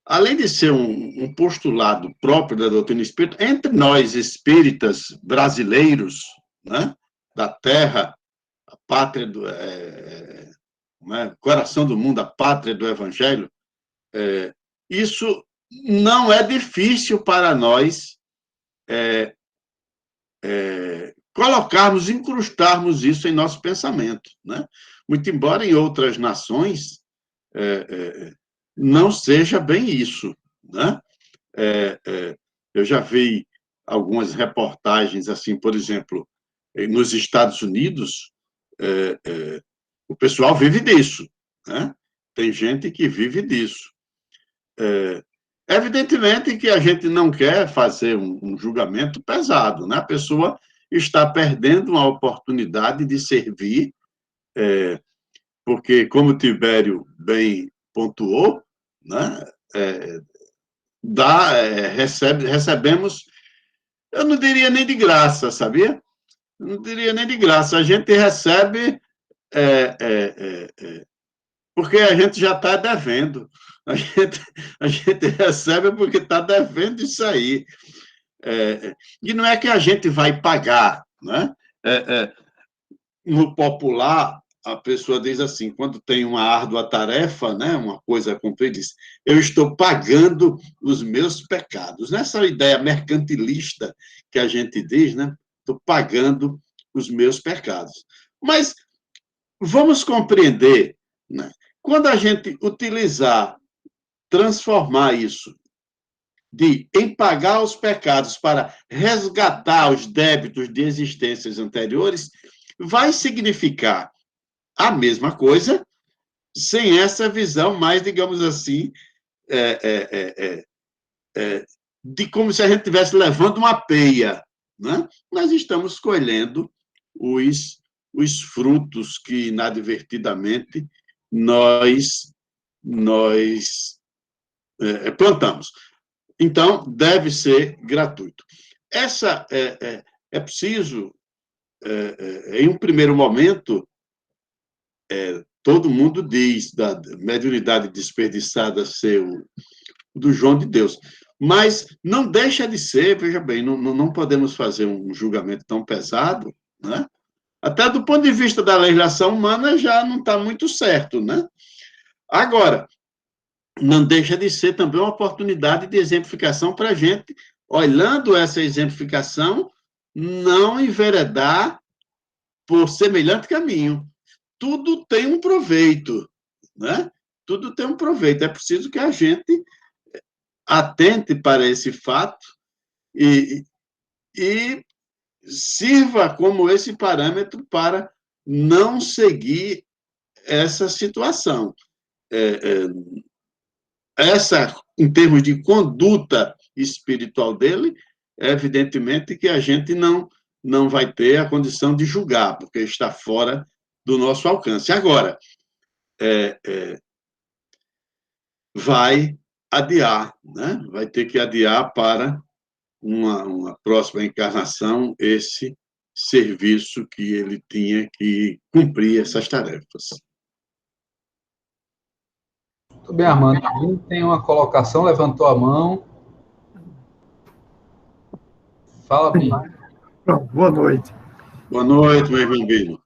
além de ser um postulado próprio da doutrina espírita, entre nós espíritas brasileiros, né, da terra, a pátria do né, coração do mundo, a pátria do evangelho, isso não é difícil para nós colocarmos, incrustarmos isso em nosso pensamento, né? Muito embora em outras nações não seja bem isso, né? Eu já vi algumas reportagens, assim, por exemplo, nos Estados Unidos, o pessoal vive disso, né? Tem gente que vive disso. Evidentemente que a gente não quer fazer um julgamento pesado, né? A pessoa está perdendo uma oportunidade de servir, porque, como o Tibério bem pontuou, né? Recebemos, eu não diria nem de graça, sabia? Eu não diria nem de graça. A gente recebe porque a gente já está devendo. A gente recebe porque está devendo isso aí. E não é que a gente vai pagar, né? No popular, a pessoa diz assim, quando tem uma árdua tarefa, né, uma coisa a cumprir, diz: eu estou pagando os meus pecados. Nessa ideia mercantilista que a gente diz, né? Estou pagando os meus pecados. Mas vamos compreender, né? Quando a gente utilizar, transformar isso em pagar os pecados para resgatar os débitos de existências anteriores, vai significar a mesma coisa, sem essa visão mais, digamos assim, de como se a gente estivesse levando uma peia, né? Nós estamos colhendo os frutos que, inadvertidamente, nós plantamos. Então, deve ser gratuito. É preciso, em um primeiro momento, todo mundo diz da mediunidade desperdiçada ser do João de Deus, mas não deixa de ser, veja bem, não podemos fazer um julgamento tão pesado, né? Até do ponto de vista da legislação humana já não está muito certo, né? Agora, não deixa de ser também uma oportunidade de exemplificação para a gente, olhando essa exemplificação, não enveredar por semelhante caminho. Tudo tem um proveito, né? Tudo tem um proveito. É preciso que a gente atente para esse fato e sirva como esse parâmetro para não seguir essa situação. Essa, em termos de conduta espiritual dele, é evidentemente que a gente não vai ter a condição de julgar, porque está fora do nosso alcance. Agora, vai adiar, né? Vai ter que adiar para uma próxima encarnação esse serviço que ele tinha que cumprir essas tarefas. Muito bem, Armando. Quem tem uma colocação, levantou a mão. Fala, Binho. Pronto, boa noite. Boa noite, meu irmão Binho.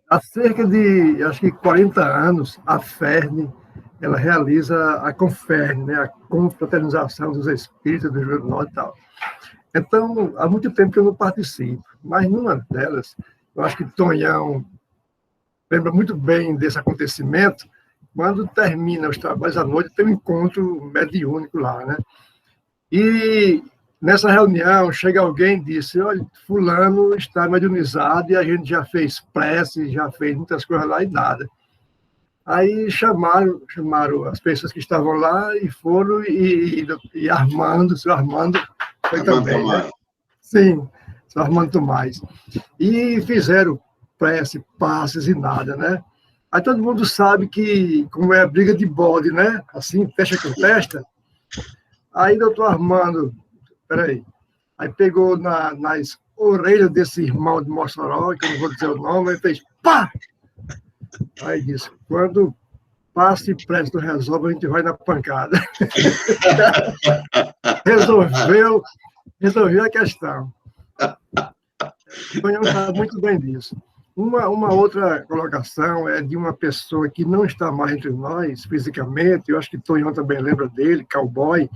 Há cerca de, acho que 40 anos, a FERN, ela realiza a CONFERN, né, a Confraternização dos Espíritos do Rio Grande do Norte e tal. Então, há muito tempo que eu não participo, mas numa delas, eu acho que Tonhão lembra muito bem desse acontecimento. Quando termina os trabalhos à noite, tem um encontro mediúnico lá, né? E nessa reunião, chega alguém e disse, olha, fulano está mediunizado e a gente já fez prece, já fez muitas coisas lá e nada. Aí chamaram as pessoas que estavam lá e foram, e Armando, o senhor Armando foi Armando também, Tomás. né? Sim, o senhor Armando Tomás. E fizeram prece, passes e nada, né? Aí todo mundo sabe que, como é a briga de bode, né? Assim, testa com testa. Aí doutor Armando, peraí, aí pegou nas orelhas desse irmão de Mossoró, que eu não vou dizer o nome, ele fez pá! Aí disse, quando passa e prece não resolve, a gente vai na pancada. resolveu a questão. O Tonhão sabe muito bem disso. Uma outra colocação é de uma pessoa que não está mais entre nós fisicamente, eu acho que Tonhão também lembra dele, Cowboy.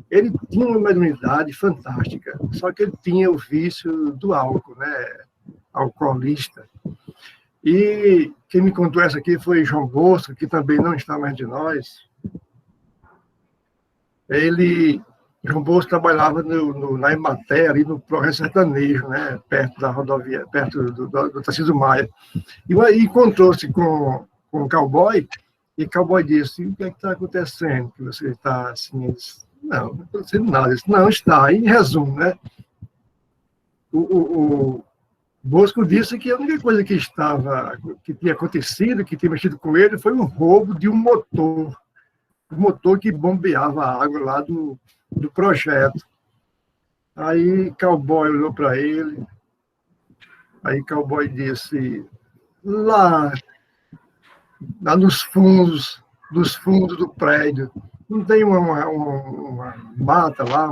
Ele tinha uma mediunidade fantástica, só que ele tinha o vício do álcool, né? Alcoolista. E quem me contou essa aqui foi João Bosco, que também não está mais entre nós. João Bosco trabalhava na Emater, ali no Progresso Sertanejo, né? Perto da rodovia, perto do Tarcísio Maia. E encontrou-se com o Cowboy, e o Cowboy disse, o que é que está acontecendo? Que você está assim... Disse, não estou acontecendo nada. Disse, não, está. Em resumo, né? O Bosco disse que a única coisa que tinha acontecido, que tinha mexido com ele, foi o roubo de um motor. O motor que bombeava a água lá do projeto. Aí Cowboy olhou para ele, aí Cowboy disse, lá nos fundos do prédio, não tem uma mata lá,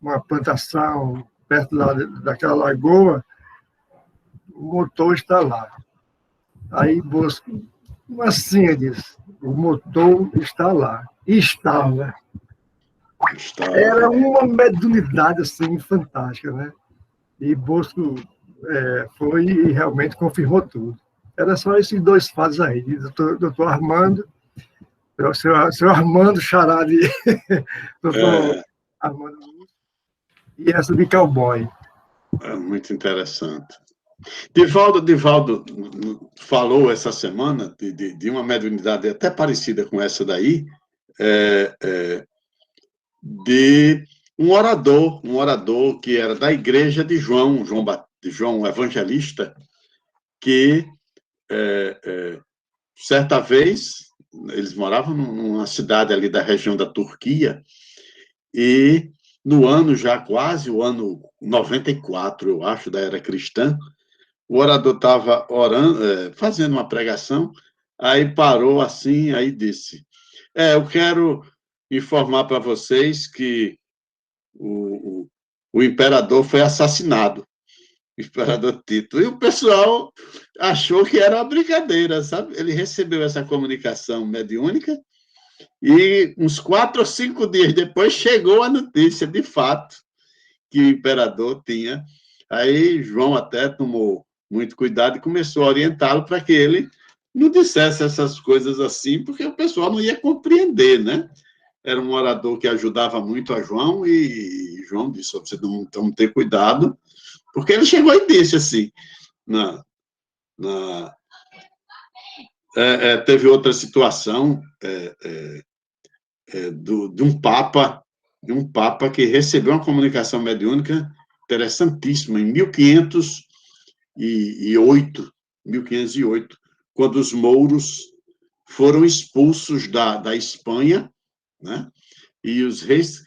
uma plantação perto daquela lagoa, o motor está lá. Aí Bosco, assim, ele disse, o motor está lá. E estava. Era uma mediunidade assim, fantástica, né? E Bosco foi e realmente confirmou tudo. Era só esses dois fatos aí, doutor Armando, o senhor Armando Xará de doutor Armando Lúcio, e essa de Cowboy. É muito interessante. Divaldo falou essa semana de uma mediunidade até parecida com essa daí, de um orador que era da igreja de João Evangelista, que certa vez eles moravam numa cidade ali da região da Turquia, e no ano já quase, o ano 94, eu acho, da era cristã, o orador estava orando, fazendo uma pregação, aí parou assim, aí disse, eu quero informar para vocês que o imperador foi assassinado, o imperador Tito. E o pessoal achou que era uma brincadeira, sabe? Ele recebeu essa comunicação mediúnica e uns 4 ou 5 dias depois chegou a notícia, de fato, que o imperador tinha. Aí João até tomou muito cuidado e começou a orientá-lo para que ele não dissesse essas coisas assim, porque o pessoal não ia compreender, né? Era um orador que ajudava muito a João, e João disse, você não ter cuidado, porque ele chegou e disse assim, Teve outra situação de um papa que recebeu uma comunicação mediúnica interessantíssima, em 1508, quando os mouros foram expulsos da Espanha, né? E os reis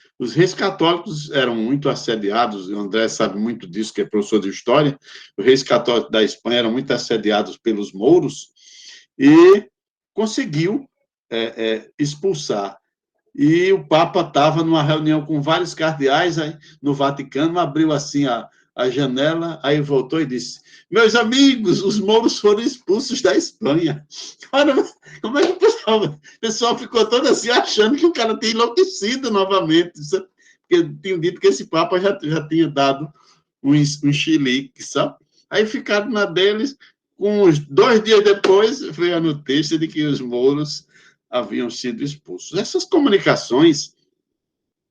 católicos eram muito assediados, o André sabe muito disso, que é professor de história. Os reis católicos da Espanha eram muito assediados pelos mouros e conseguiu expulsar. E o Papa estava numa reunião com vários cardeais aí, no Vaticano, abriu assim a janela, aí voltou e disse: meus amigos, os mouros foram expulsos da Espanha. Olha, como é que o pessoal ficou todo assim, achando que o cara tinha enlouquecido novamente, porque tinham dito que esse Papa já tinha dado um chilique, sabe? Aí ficaram na deles, uns 2 dias depois, veio a notícia de que os mouros haviam sido expulsos. Essas comunicações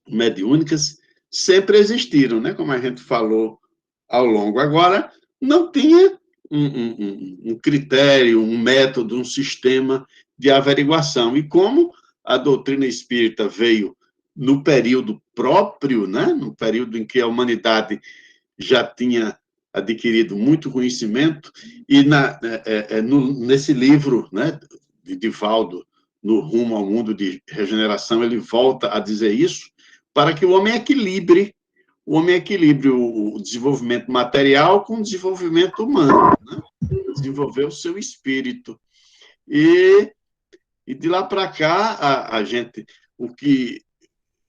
mediúnicas sempre existiram, né? Como a gente falou ao longo. Agora, não tinha um critério, um método, um sistema de averiguação. E como a doutrina espírita veio no período próprio, né? No período em que a humanidade já tinha adquirido muito conhecimento, e nesse livro, né, de Divaldo, No Rumo ao Mundo de Regeneração, ele volta a dizer isso, para que o homem equilibre o desenvolvimento material com o desenvolvimento humano, né? Desenvolver o seu espírito. E de lá para cá, a gente, o que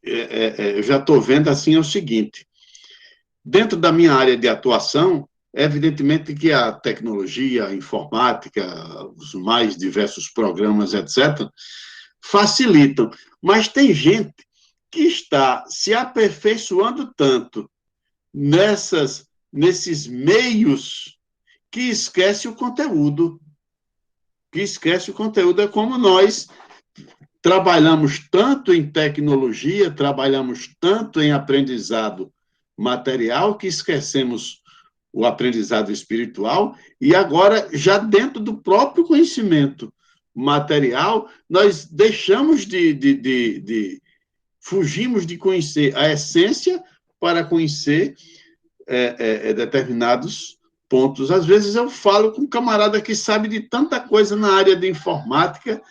eu já estou vendo assim é o seguinte: dentro da minha área de atuação, é evidentemente que a tecnologia, a informática, os mais diversos programas, etc., facilitam, mas tem gente que está se aperfeiçoando tanto nesses meios que esquece o conteúdo. É como nós trabalhamos tanto em tecnologia, trabalhamos tanto em aprendizado material, que esquecemos o aprendizado espiritual, e agora, já dentro do próprio conhecimento material, nós deixamos fugimos de conhecer a essência para conhecer determinados pontos. Às vezes eu falo com um camarada que sabe de tanta coisa na área de informática,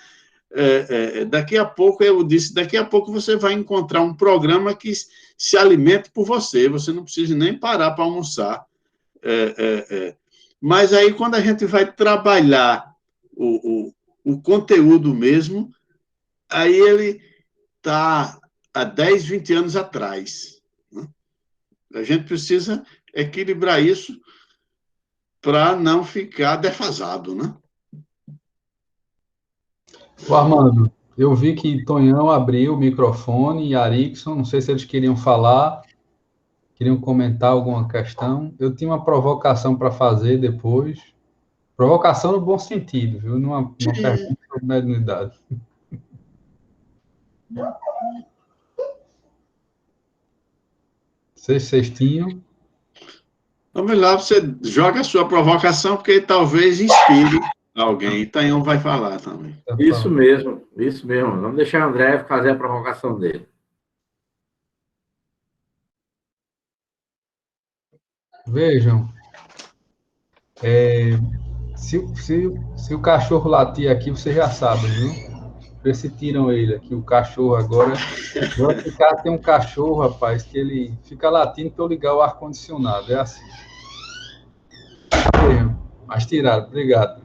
daqui a pouco, eu disse, daqui a pouco você vai encontrar um programa que se alimente por você não precisa nem parar para almoçar. Mas aí, quando a gente vai trabalhar o conteúdo mesmo, aí ele está há 10, 20 anos atrás, né? A gente precisa equilibrar isso para não ficar defasado, né? O Armando, eu vi que Tonhão abriu o microfone e Arikson, não sei se eles queriam falar, queriam comentar alguma questão. Eu tinha uma provocação para fazer depois. Provocação no bom sentido, viu? Uma pergunta sobre mediunidade. Vocês tinham? Vamos lá, você joga a sua provocação, porque talvez inspire alguém. Tonhão vai falar também. Isso mesmo. Vamos deixar o André fazer a provocação dele. Vejam, se o cachorro latir aqui, você já sabe, viu? Vê se tiram ele aqui, o cachorro agora. Tem um cachorro, rapaz, que ele fica latindo para eu ligar o ar-condicionado. É assim. Mas tiraram, obrigado.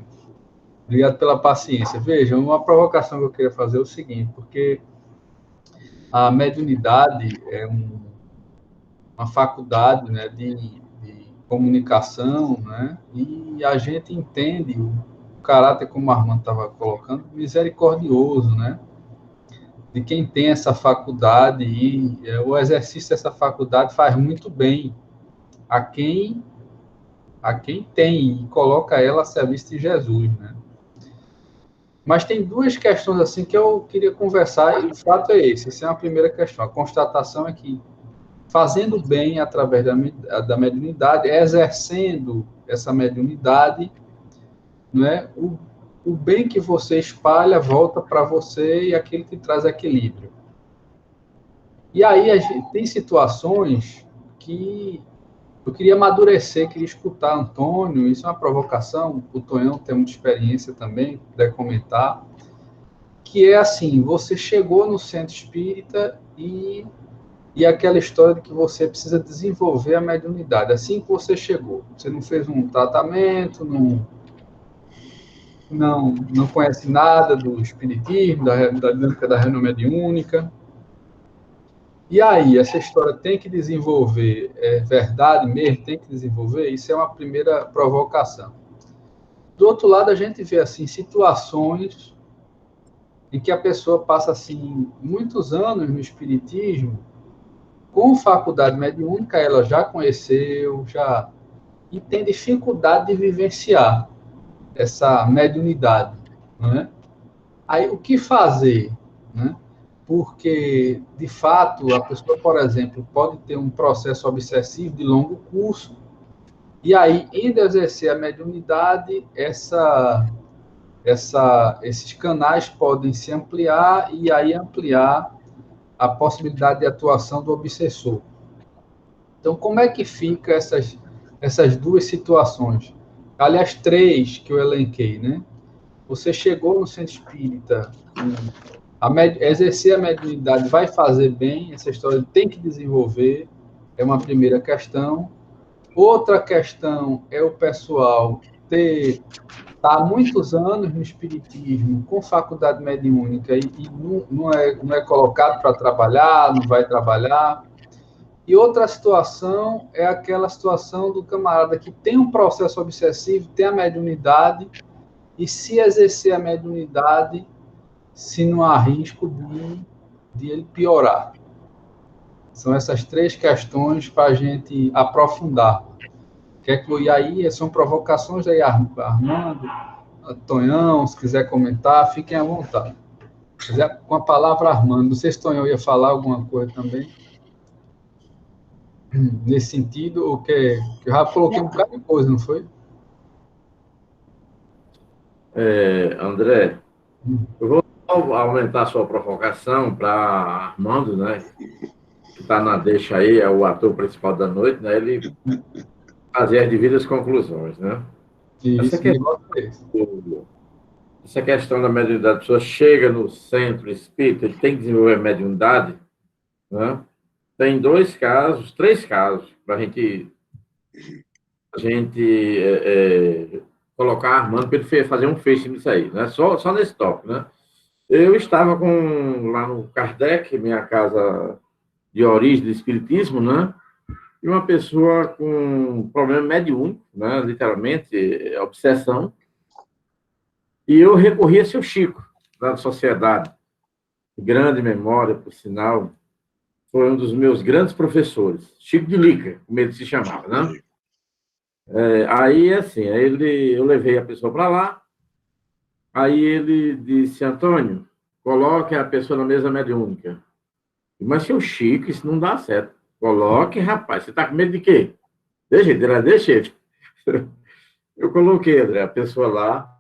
Obrigado pela paciência. Vejam, uma provocação que eu queria fazer é o seguinte, porque a mediunidade é uma faculdade, né, de comunicação, né, e a gente entende o caráter, como o Armando estava colocando, misericordioso, né, de quem tem essa faculdade, e o exercício dessa faculdade faz muito bem a quem tem e coloca ela a serviço de Jesus, né. Mas tem duas questões assim que eu queria conversar, e o fato é esse. Essa é a primeira questão. A constatação é que, fazendo bem através da mediunidade, exercendo essa mediunidade, né, o bem que você espalha volta para você e aquilo que traz equilíbrio. E aí a gente tem situações que eu queria amadurecer, queria escutar Antônio, isso é uma provocação, o Tonhão tem muita experiência também, puder comentar, que é assim, você chegou no centro espírita e aquela história de que você precisa desenvolver a mediunidade, assim que você chegou, você não fez um tratamento, não conhece nada do espiritismo, da dinâmica da reunião mediúnica. E aí, essa história tem que desenvolver, é verdade mesmo, tem que desenvolver, isso é uma primeira provocação. Do outro lado, a gente vê, assim, situações em que a pessoa passa, assim, muitos anos no espiritismo, com faculdade mediúnica, ela já conheceu, e tem dificuldade de vivenciar essa mediunidade, não é? Aí, o que fazer, né? Porque, de fato, a pessoa, por exemplo, pode ter um processo obsessivo de longo curso, e aí, indo exercer a mediunidade, esses canais podem se ampliar, e aí ampliar a possibilidade de atuação do obsessor. Então, como é que fica essas duas situações? Aliás, três que eu elenquei, né? Você chegou no centro espírita, exercer a mediunidade vai fazer bem, essa história tem que desenvolver, é uma primeira questão. Outra questão é o pessoal tá há muitos anos no espiritismo, com faculdade mediúnica, e não é colocado para trabalhar, não vai trabalhar. E outra situação é aquela situação do camarada que tem um processo obsessivo, tem a mediunidade, e se exercer a mediunidade, se não há risco de ele piorar. São essas três questões para a gente aprofundar. Quer incluir aí? São provocações aí, Armando, Tonhão, se quiser comentar, fiquem à vontade. Com a palavra, Armando. Não sei se Tonhão ia falar alguma coisa também nesse sentido, ou que eu já coloquei um bocado de coisa, não foi? André, eu vou aumentar a sua provocação para Armando, né? Que está na deixa aí, é o ator principal da noite, né? Ele fazer as devidas conclusões, né? Isso, essa questão da mediunidade, a pessoa chega no centro espírita, ele tem que desenvolver a mediunidade, né? Tem três casos, para a gente colocar Armando para ele fazer um feixe nisso aí, né? Só nesse tópico, né? Eu estava lá no Kardec, minha casa de origem do espiritismo, né? E uma pessoa com problema mediúnico, né? Literalmente, obsessão. E eu recorri a seu Chico, da Sociedade. Grande memória, por sinal. Foi um dos meus grandes professores. Chico de Lica, como ele se chamava, né? Aí, assim, eu levei a pessoa para lá. Aí ele disse, Antônio, coloque a pessoa na mesa mediúnica. Mas, seu Chico, isso não dá certo. Coloque, rapaz. Você está com medo de quê? Deixa ele. Eu coloquei, André, a pessoa lá,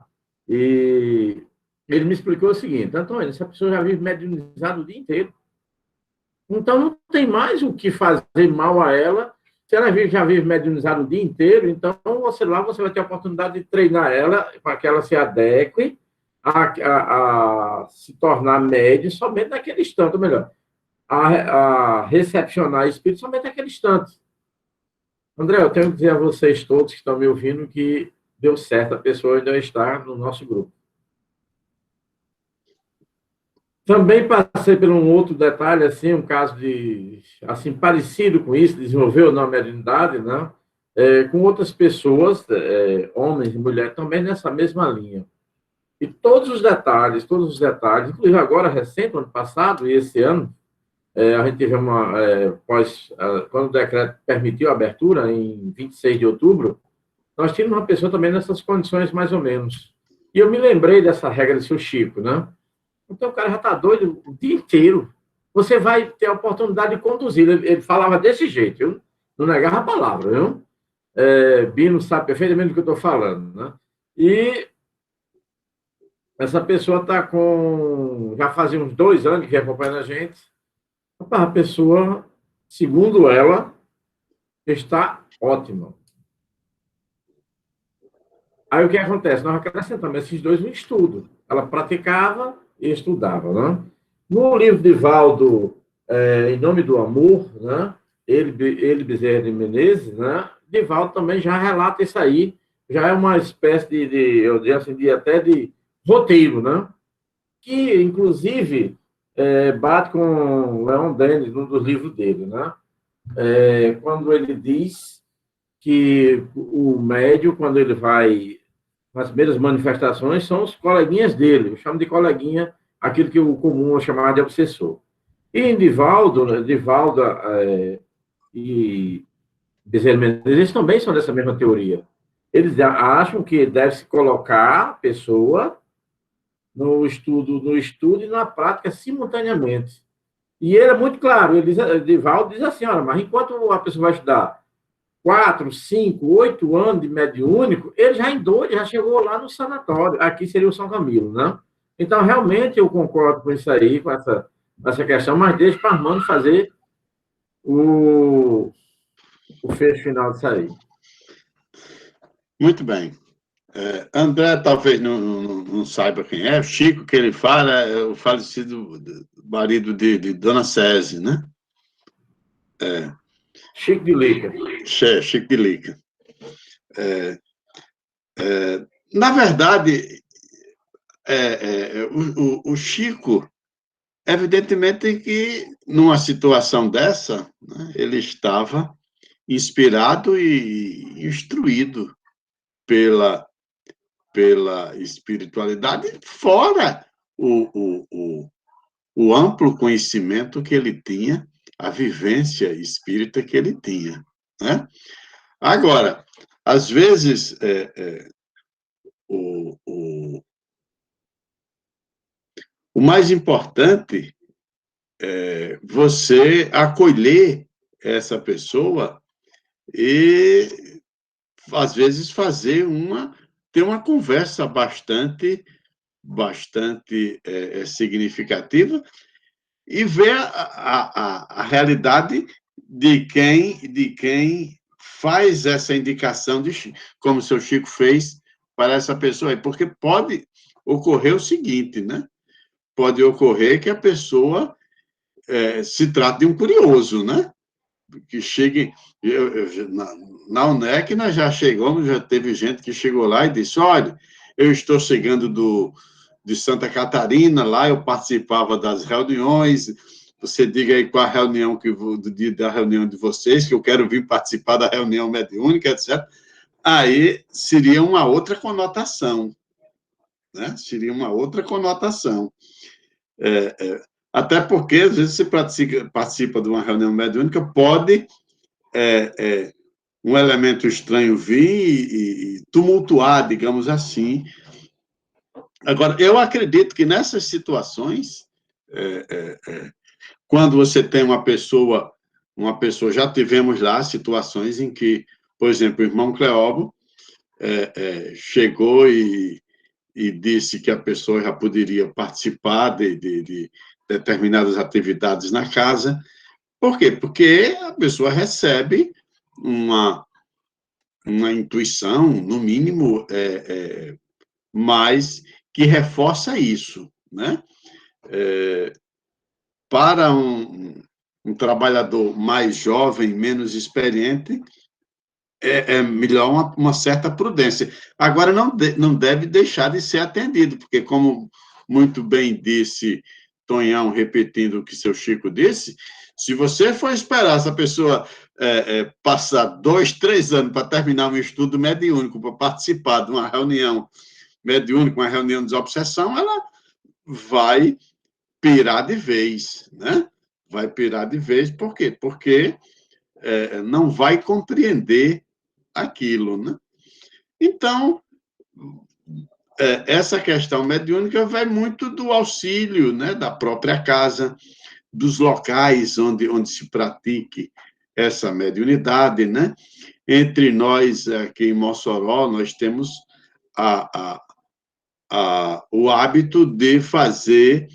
e ele me explicou o seguinte, Antônio, essa pessoa já vive mediunizada o dia inteiro. Então, não tem mais o que fazer mal a ela. Se ela já vive mediunizada o dia inteiro, então você vai ter a oportunidade de treinar ela para que ela se adeque a se tornar médium somente naquele instante, ou melhor, a recepcionar espírito somente naquele instante. André, eu tenho que dizer a vocês todos que estão me ouvindo que deu certo, a pessoa ainda está no nosso grupo. Também passei por um outro detalhe, assim, um caso assim, parecido com isso, desenvolveu na mediunidade, né? Com outras pessoas, homens e mulheres, também nessa mesma linha. E todos os detalhes, inclusive agora, recente, ano passado e esse ano, a gente teve quando o decreto permitiu a abertura, em 26 de outubro, nós tínhamos uma pessoa também nessas condições, mais ou menos. E eu me lembrei dessa regra de seu Chico, né? Então, o cara já está doido o dia inteiro. Você vai ter a oportunidade de conduzir. Ele falava desse jeito, eu não negava a palavra, viu? Bino sabe perfeitamente do que eu estou falando, né? E essa pessoa está com... Já fazia uns 2 anos que acompanha a gente. A pessoa, segundo ela, está ótima. Aí o que acontece? Nós acrescentamos esses dois no estudo. Ela praticava e estudava, né? No livro de Valdo, Em Nome do Amor, né? Ele Bezerra de Menezes, né? Divaldo também já relata isso aí, já é uma espécie eu diria assim, até de roteiro, né? Que, inclusive, bate com Leon Denis, num dos livros dele, né? Quando ele diz que o médium, quando ele vai nas primeiras manifestações, são os coleguinhas dele, eu chamo de coleguinha aquilo que o comum é chamar de obsessor. E em Divaldo, né, Divaldo e Bezerra Menezes, eles também são dessa mesma teoria. Eles acham que deve-se colocar a pessoa no estudo e na prática simultaneamente. E ele é muito claro, Divaldo diz assim, olha, mas enquanto a pessoa vai estudar 4, 5, 8 anos de mediúnico, ele já em 2, já chegou lá no sanatório. Aqui seria o São Camilo, né? Então, realmente, eu concordo com isso aí, com essa questão, mas deixa para Armando fazer o fecho final disso aí. Muito bem. André talvez não saiba quem é. O Chico, que ele fala, é o falecido marido de Dona Cési, né? Chico de Lica. Chico de Lica. Na verdade, o Chico, evidentemente que numa situação dessa, né, ele estava inspirado e instruído pela espiritualidade, fora o amplo conhecimento que ele tinha, a vivência espírita que ele tinha, né? Agora, às vezes, o mais importante é você acolher essa pessoa e, às vezes, ter uma conversa bastante significativa e ver a realidade de quem faz essa indicação, como o seu Chico fez para essa pessoa aí, porque pode ocorrer o seguinte, né? Pode ocorrer que a pessoa se trate de um curioso, né? Que chegue... na UNEC nós já chegamos, já teve gente que chegou lá e disse, olha, eu estou chegando de Santa Catarina, lá eu participava das reuniões, você diga aí qual a reunião do dia da reunião de vocês, que eu quero vir participar da reunião mediúnica, etc. Aí seria uma outra conotação, né? Seria uma outra conotação. Até porque, às vezes, você participa de uma reunião mediúnica, pode um elemento estranho vir e tumultuar, digamos assim. Agora, eu acredito que nessas situações, quando você tem uma pessoa, já tivemos lá situações em que, por exemplo, o irmão Cleóbo chegou e disse que a pessoa já poderia participar de determinadas atividades na casa. Por quê? Porque a pessoa recebe uma intuição, no mínimo, mas que reforça isso, né? Para um trabalhador mais jovem, menos experiente, é melhor uma certa prudência. Agora, não deve deixar de ser atendido, porque, como muito bem disse Tonhão, repetindo o que seu Chico disse, se você for esperar essa pessoa passar 2, 3 anos para terminar um estudo mediúnico, para participar de uma reunião mediúnica, uma reunião de desobsessão, ela vai pirar de vez, né? Vai pirar de vez, por quê? Porque não vai compreender aquilo, né? Então, essa questão mediúnica vai muito do auxílio, né, da própria casa, dos locais onde se pratique essa mediunidade, né? Entre nós, aqui em Mossoró, nós temos o hábito de fazer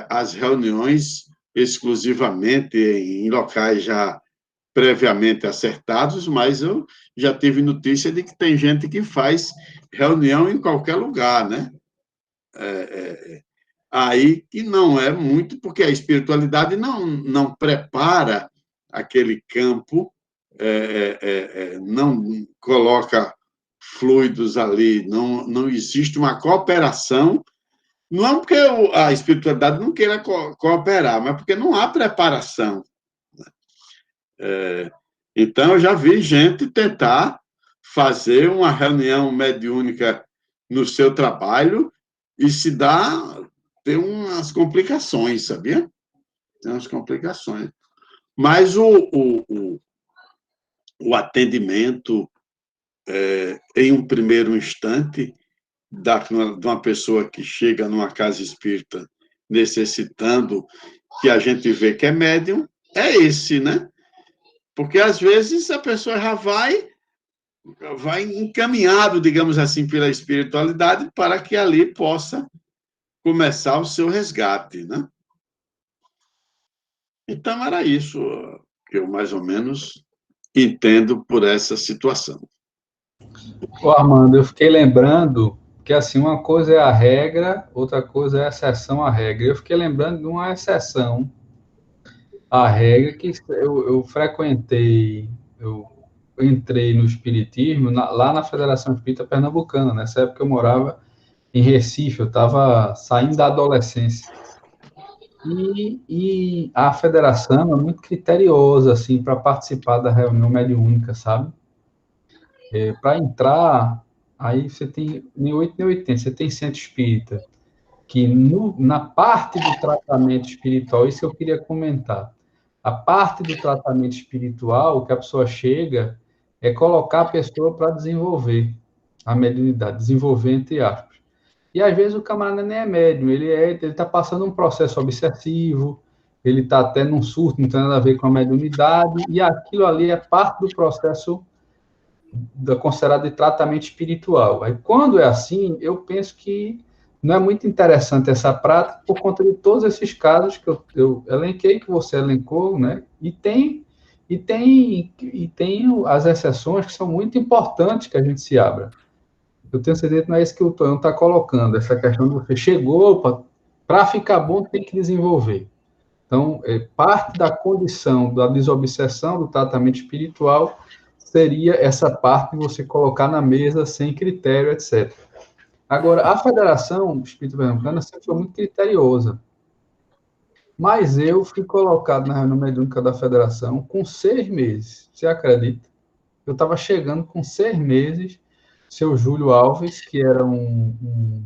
as reuniões exclusivamente em locais já previamente acertados, mas eu já tive notícia de que tem gente que faz reunião em qualquer lugar, né? Aí que não é muito, porque a espiritualidade não prepara aquele campo, não coloca fluidos ali, não existe uma cooperação, não porque a espiritualidade não queira cooperar, mas porque não há preparação. Então, eu já vi gente tentar fazer uma reunião mediúnica no seu trabalho e ter umas complicações, sabia? Tem umas complicações. Mas o atendimento, em um primeiro instante, de uma pessoa que chega numa casa espírita necessitando, que a gente vê que é médium, é esse, né? Porque, às vezes, a pessoa já vai encaminhado, digamos assim, pela espiritualidade para que ali possa começar o seu resgate, né? Então, era isso que eu, mais ou menos, entendo por essa situação. Ô, Armando, eu fiquei lembrando que, assim, uma coisa é a regra, outra coisa é a exceção à regra. Eu fiquei lembrando de uma exceção à regra que eu frequentei, eu entrei no Espiritismo lá na Federação Espírita Pernambucana. Nessa época eu morava em Recife, eu estava saindo da adolescência. E a federação é muito criteriosa, assim, para participar da reunião mediúnica, sabe? Para entrar, aí você tem nem 8 nem 80, você tem centro espírita, que na parte do tratamento espiritual, isso eu queria comentar. A parte do tratamento espiritual que a pessoa chega é colocar a pessoa para desenvolver a mediunidade, desenvolver entre aspas. E às vezes o camarada nem é médium, ele está passando um processo obsessivo, ele está até num surto, não tem nada a ver com a mediunidade, e aquilo ali é parte do processo considerado de tratamento espiritual. Aí, quando é assim, eu penso que não é muito interessante essa prática por conta de todos esses casos que eu elenquei, que você elencou, né? E tem as exceções que são muito importantes que a gente se abra. Eu tenho certeza que não é isso que o Tonhão está colocando, essa questão de você chegou, para ficar bom tem que desenvolver. Então, parte da condição da desobsessão do tratamento espiritual seria essa parte de você colocar na mesa sem critério, etc. Agora, a Federação Espírita Pernambucana sempre foi muito criteriosa, mas eu fui colocado na reunião mediúnica da Federação com 6 meses, você acredita? Eu estava chegando com 6 meses, seu Júlio Alves, que era um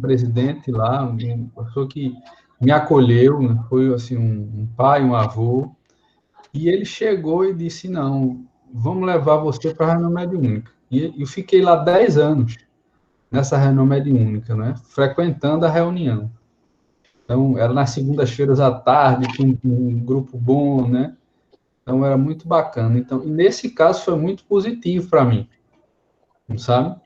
presidente lá, uma pessoa que me acolheu, né? Foi assim, um pai, um avô, e ele chegou e disse, não, vamos levar você para a reunião mediúnica. E eu fiquei lá 10 anos, nessa reunião mediúnica, né? Frequentando a reunião. Então, era nas segundas-feiras à tarde, com um grupo bom, né? Então, era muito bacana. Então, e nesse caso, foi muito positivo para mim, sabe?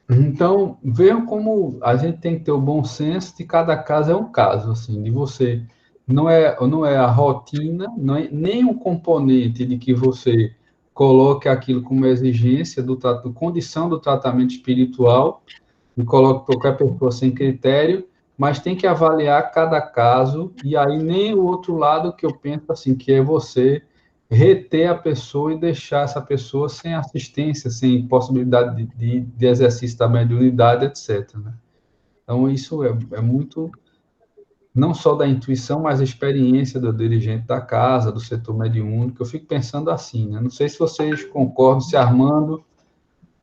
Então, vejam como a gente tem que ter o bom senso de cada caso é um caso, assim, de você não é a rotina, não é nem um componente de que você coloque aquilo como exigência do condição do tratamento espiritual e coloque qualquer pessoa sem critério, mas tem que avaliar cada caso e aí nem o outro lado que eu penso assim, que é você reter a pessoa e deixar essa pessoa sem assistência, sem possibilidade de exercício da mediunidade, etc. Né? Então, isso é muito, não só da intuição, mas a experiência do dirigente da casa, do setor mediúnico. Eu fico pensando assim, né? Não sei se vocês concordam, se Armando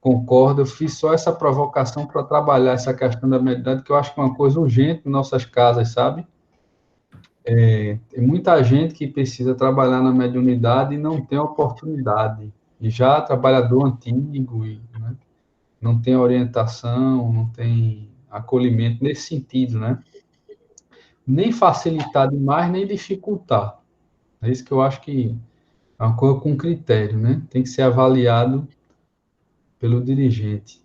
concorda, eu fiz só essa provocação para trabalhar essa questão da mediunidade, que eu acho que é uma coisa urgente em nossas casas, sabe? Tem muita gente que precisa trabalhar na mediunidade e não tem oportunidade. E já trabalhador antigo, né, não tem orientação, não tem acolhimento nesse sentido, né? Nem facilitar demais, nem dificultar. É isso que eu acho que é uma coisa com critério, né? Tem que ser avaliado pelo dirigente.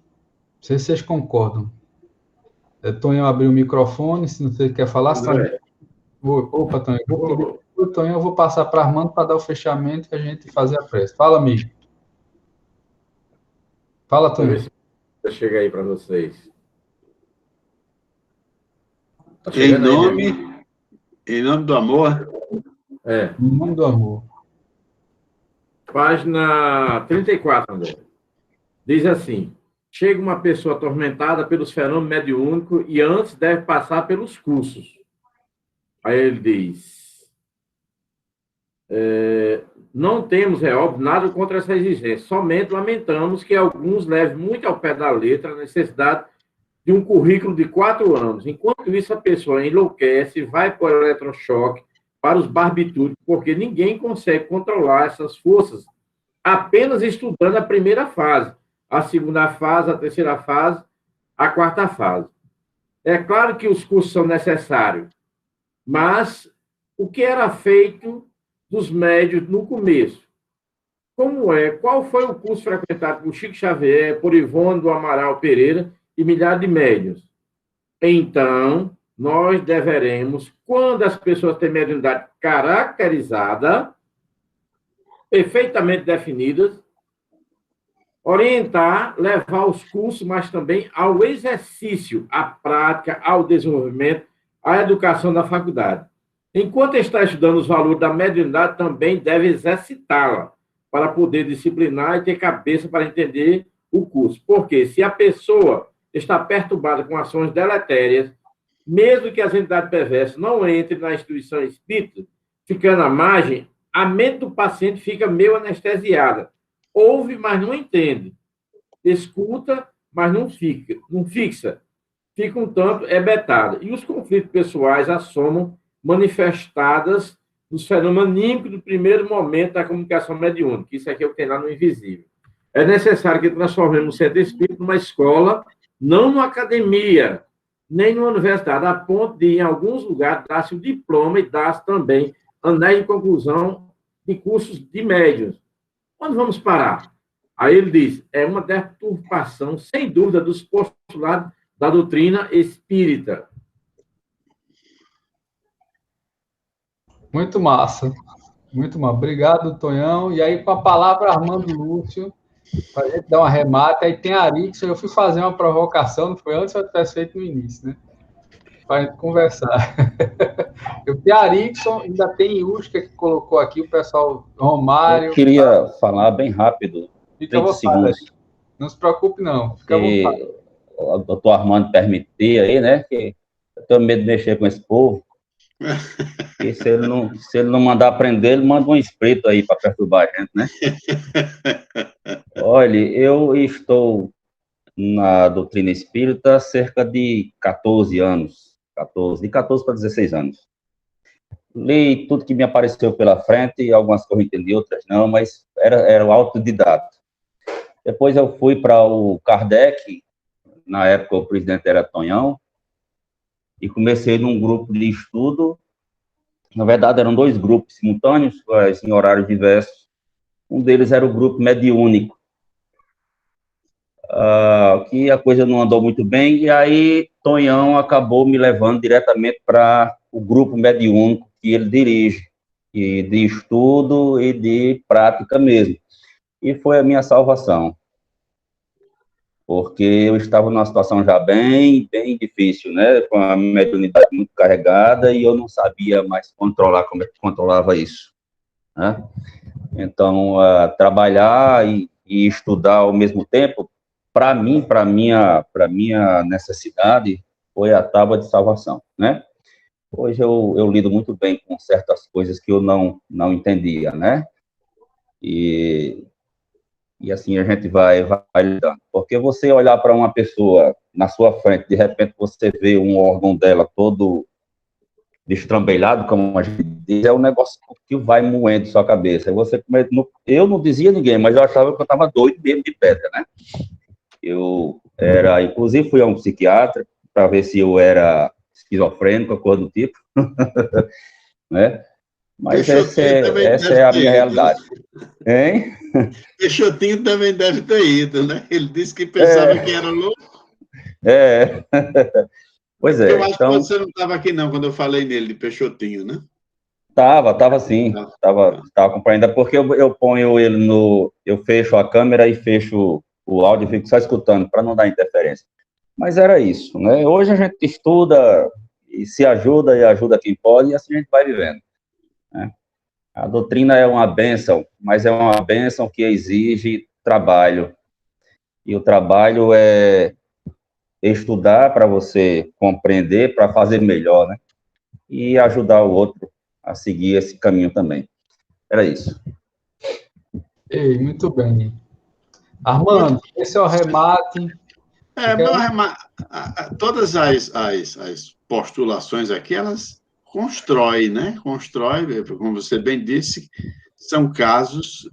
sei se vocês concordam. Tonhão abriu o microfone, se você quer falar. André. Opa, Tonhão, eu vou passar para Armando para dar o fechamento e a gente fazer a prece. Fala, amigo. Fala, Tonhão. Deixa eu ver se chega aí para vocês. Tá Em chegando aí, nome do amor. Em nome do amor. Página 34, André. Diz assim: chega uma pessoa atormentada pelos fenômenos mediúnicos e antes deve passar pelos cursos. Aí ele diz: não temos, é óbvio, nada contra essa exigência, somente lamentamos que alguns levem muito ao pé da letra a necessidade de um currículo de 4 anos. Enquanto isso, a pessoa enlouquece, vai para o eletrochoque, para os barbitúricos, porque ninguém consegue controlar essas forças apenas estudando a primeira fase, a segunda fase, a terceira fase, a quarta fase. É claro que os cursos são necessários, mas o que era feito dos médios no começo? Qual foi o curso frequentado por Chico Xavier, por Ivone do Amaral Pereira e milhares de médios? Então, nós deveremos, quando as pessoas têm mediunidade caracterizada, perfeitamente definidas, orientar, levar aos cursos, mas também ao exercício, à prática, ao desenvolvimento, à educação da faculdade. Enquanto está estudando os valores da mediunidade, também deve exercitá-la, para poder disciplinar e ter cabeça para entender o curso. Porque se a pessoa está perturbada com ações deletérias, mesmo que as entidades perversas não entrem na instituição espírita, ficando à margem, a mente do paciente fica meio anestesiada. Ouve, mas não entende. Escuta, mas não fixa. Fica um tanto hebetada. E os conflitos pessoais assomam manifestadas nos fenômenos anímicos do primeiro momento da comunicação mediúnica. Isso aqui é o que tem lá no invisível. É necessário que transformemos o centro espírita numa escola, não numa academia, nem numa universidade, a ponto de, em alguns lugares, dar-se o diploma e dar-se também anéis de conclusão de cursos de médiuns. Onde vamos parar? Aí ele diz, é uma deturpação, sem dúvida, dos postulados da doutrina espírita. Muito massa. Muito massa. Obrigado, Tonhão. E aí, com a palavra, Armando Lúcio, para a gente dar uma remata. Aí tem a Arixon. Eu fui fazer uma provocação, não foi antes eu tivesse feito no início, né? Para a gente conversar. Eu tenho a Arixon, ainda tem Yusca que colocou aqui, o pessoal Romário. Eu queria falar bem rápido. Fica à vontade. Segundos. Não se preocupe, não. Fica à vontade. O doutor Armando permitir aí, né? Que eu tenho medo de mexer com esse povo. E se ele não mandar prender, ele manda um espírito aí para perturbar a gente, né? Olha, eu estou na doutrina espírita há cerca de 14 anos. De 14 para 16 anos. Li tudo que me apareceu pela frente, algumas coisas eu entendi, outras não, mas era o autodidata. Depois eu fui para o Kardec, na época o presidente era Tonhão, e comecei num grupo de estudo. Na verdade, eram 2 grupos simultâneos, em horários diversos. Um deles era o grupo mediúnico, que a coisa não andou muito bem, e aí Tonhão acabou me levando diretamente para o grupo mediúnico que ele dirige, e de estudo e de prática mesmo. E foi a minha salvação, porque eu estava numa situação já bem difícil, né, com a mediunidade muito carregada, e eu não sabia mais controlar como é que controlava isso, né? Então, trabalhar e estudar ao mesmo tempo, para mim, para minha necessidade, foi a tábua de salvação, né? Hoje eu lido muito bem com certas coisas que eu não entendia, né? E assim a gente vai lidando. Porque você olhar para uma pessoa na sua frente, de repente você vê um órgão dela todo destrambelhado, como a gente diz, é um negócio que vai moendo sua cabeça. Eu não dizia a ninguém, mas eu achava que eu estava doido mesmo de pedra, né? Inclusive fui a um psiquiatra para ver se eu era esquizofrênico, coisa do tipo, né? Mas Peixotinho essa é a minha realidade. Hein? Peixotinho também deve ter ido, né? Ele disse que pensava É, que era louco. é. Pois Eu é, acho que então, você não estava aqui, não, quando eu falei nele, de Peixotinho, né? tava sim, Tá, tava, tá. tava acompanhando, é porque eu ponho ele eu fecho a câmera e fecho o áudio e fico só escutando, para não dar interferência. Mas era isso, né? Hoje a gente estuda e se ajuda e ajuda quem pode, e assim a gente vai vivendo, né? A doutrina é uma bênção, mas é uma bênção que exige trabalho, e o trabalho é estudar para você compreender, para fazer melhor, né? E ajudar o outro a seguir esse caminho também. Era isso. Ei, muito bem. Muito. Armando, esse é o remate. Eu Meu quero... todas as postulações aqui, elas constroem, né? Constrói, como você bem disse, são casos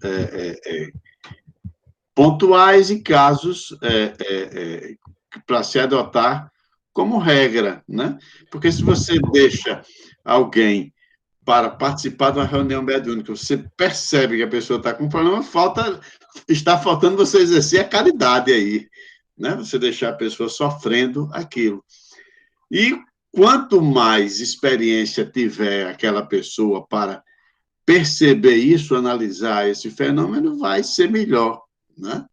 pontuais e casos para se adotar como regra, né? Porque se você deixa alguém para participar de uma reunião mediúnica, você percebe que a pessoa está com problema, está faltando você exercer a caridade aí, né? Você deixar a pessoa sofrendo aquilo. E quanto mais experiência tiver aquela pessoa para perceber isso, analisar esse fenômeno, vai ser melhor, né?